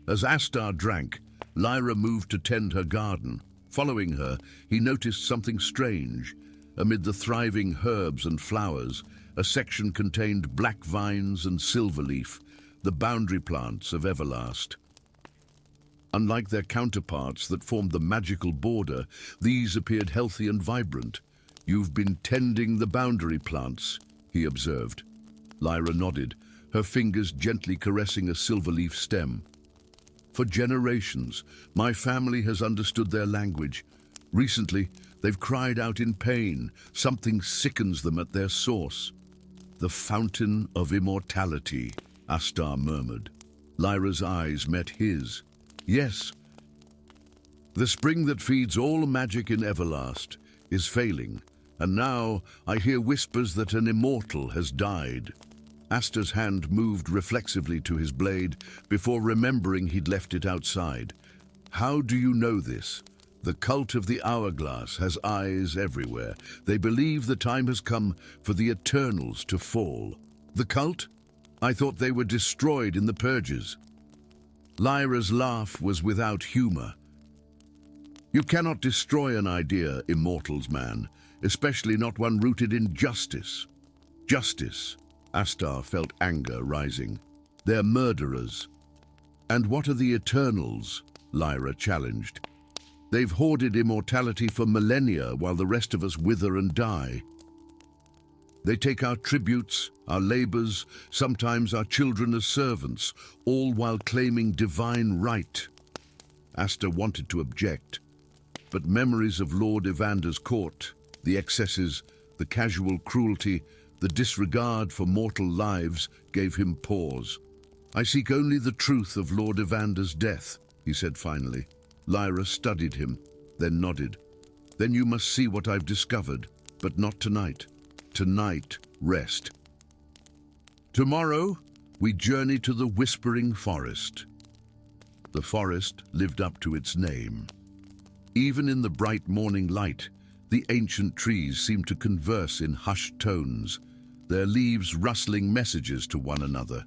As Astar drank, Lyra moved to tend her garden. Following her, he noticed something strange. Amid the thriving herbs and flowers, a section contained black vines and silverleaf, the boundary plants of Everlast. Unlike their counterparts that formed the magical border, these appeared healthy and vibrant. You've been tending the boundary plants, he observed. Lyra nodded, her fingers gently caressing a silver leaf stem. For generations, my family has understood their language. Recently, they've cried out in pain. Something sickens them at their source. The fountain of immortality, Astar murmured. Lyra's eyes met his. Yes, the spring that feeds all magic in Everlast is failing, and now I hear whispers that an immortal has died. Astar's hand moved reflexively to his blade before remembering he'd left it outside. How do you know this? The cult of the hourglass has eyes everywhere. They believe the time has come for the Eternals to fall. The cult? I thought they were destroyed in the purges. Lyra's laugh was without humor. You cannot destroy an idea, immortals man, especially not one rooted in justice. Justice. Astar felt anger rising. They're murderers. And what are the Eternals? Lyra challenged. They've hoarded immortality for millennia while the rest of us wither and die. They take our tributes, our labors, sometimes our children as servants, all while claiming divine right. Astar wanted to object, but memories of Lord Evander's court, the excesses, the casual cruelty, the disregard for mortal lives gave him pause. I seek only the truth of Lord Evander's death, he said finally. Lyra studied him, then nodded. Then you must see what I've discovered, but not tonight. Tonight, rest. Tomorrow, we journey to the Whispering Forest. The forest lived up to its name. Even in the bright morning light, the ancient trees seemed to converse in hushed tones, their leaves rustling messages to one another.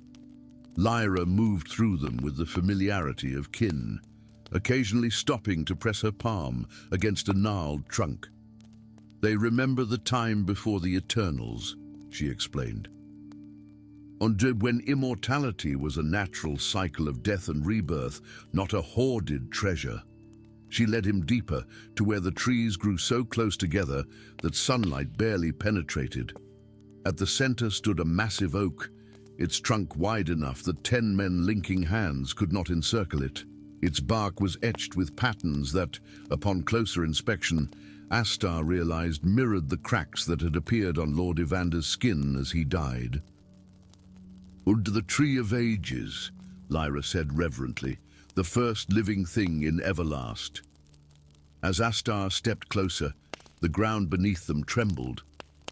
Lyra moved through them with the familiarity of kin, occasionally stopping to press her palm against a gnarled trunk. They remember the time before the Eternals, she explained. When immortality was a natural cycle of death and rebirth, not a hoarded treasure. She led him deeper to where the trees grew so close together that sunlight barely penetrated. At the center stood a massive oak, its trunk wide enough that 10 men linking hands could not encircle it. Its bark was etched with patterns that, upon closer inspection, Astar realized mirrored the cracks that had appeared on Lord Evander's skin as he died. "Under the Tree of Ages," Lyra said reverently, "the first living thing in Everlast." As Astar stepped closer, the ground beneath them trembled.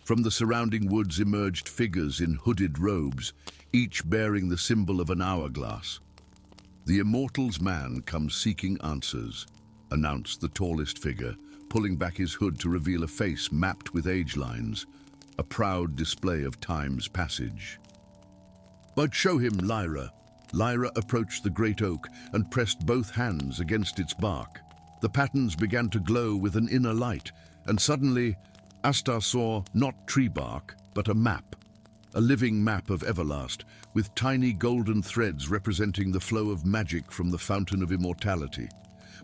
From the surrounding woods emerged figures in hooded robes, each bearing the symbol of an hourglass. "The Immortal's man comes seeking answers," announced the tallest figure, pulling back his hood to reveal a face mapped with age lines, a proud display of time's passage. "But show him, Lyra." Lyra approached the great oak and pressed both hands against its bark. The patterns began to glow with an inner light, and suddenly Astar saw not tree bark, but a map. A living map of Everlast, with tiny golden threads representing the flow of magic from the Fountain of Immortality.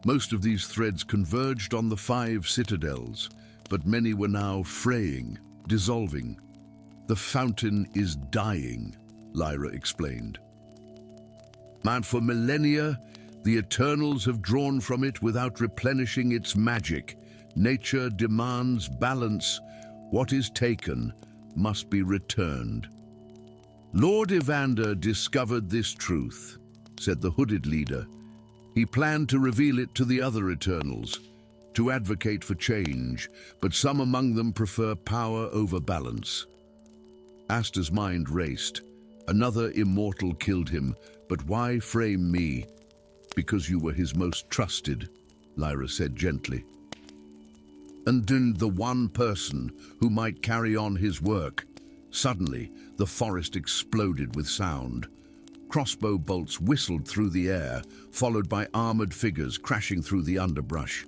Most of these threads converged on the 5 citadels, but many were now fraying, dissolving. "The fountain is dying," Lyra explained. "And for millennia, the Eternals have drawn from it without replenishing its magic. Nature demands balance. What is taken must be returned." "Lord Evander discovered this truth," said the hooded leader. "He planned to reveal it to the other Eternals, to advocate for change, but some among them prefer power over balance." Astar's mind raced. Another immortal killed him, but why frame me? "Because you were his most trusted," Lyra said gently. "And then the one person who might carry on his work." Suddenly, the forest exploded with sound. Crossbow bolts whistled through the air, followed by armored figures crashing through the underbrush.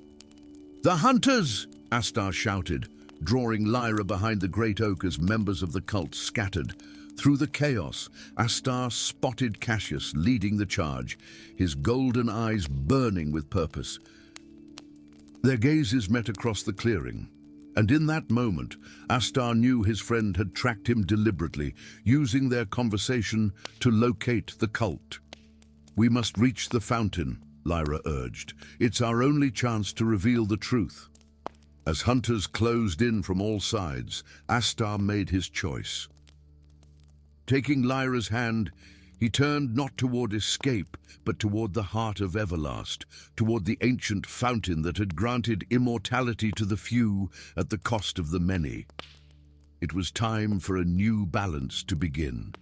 "The hunters!" Astar shouted, drawing Lyra behind the great oak as members of the cult scattered. Through the chaos, Astar spotted Cassius leading the charge, his golden eyes burning with purpose. Their gazes met across the clearing, And in that moment, Astar knew his friend had tracked him deliberately, using their conversation to locate the cult. "We must reach the fountain," Lyra urged. "It's our only chance to reveal the truth." As hunters closed in from all sides, Astar made his choice. Taking Lyra's hand, he turned not toward escape, but toward the heart of Everlast, toward the ancient fountain that had granted immortality to the few at the cost of the many. It was time for a new balance to begin.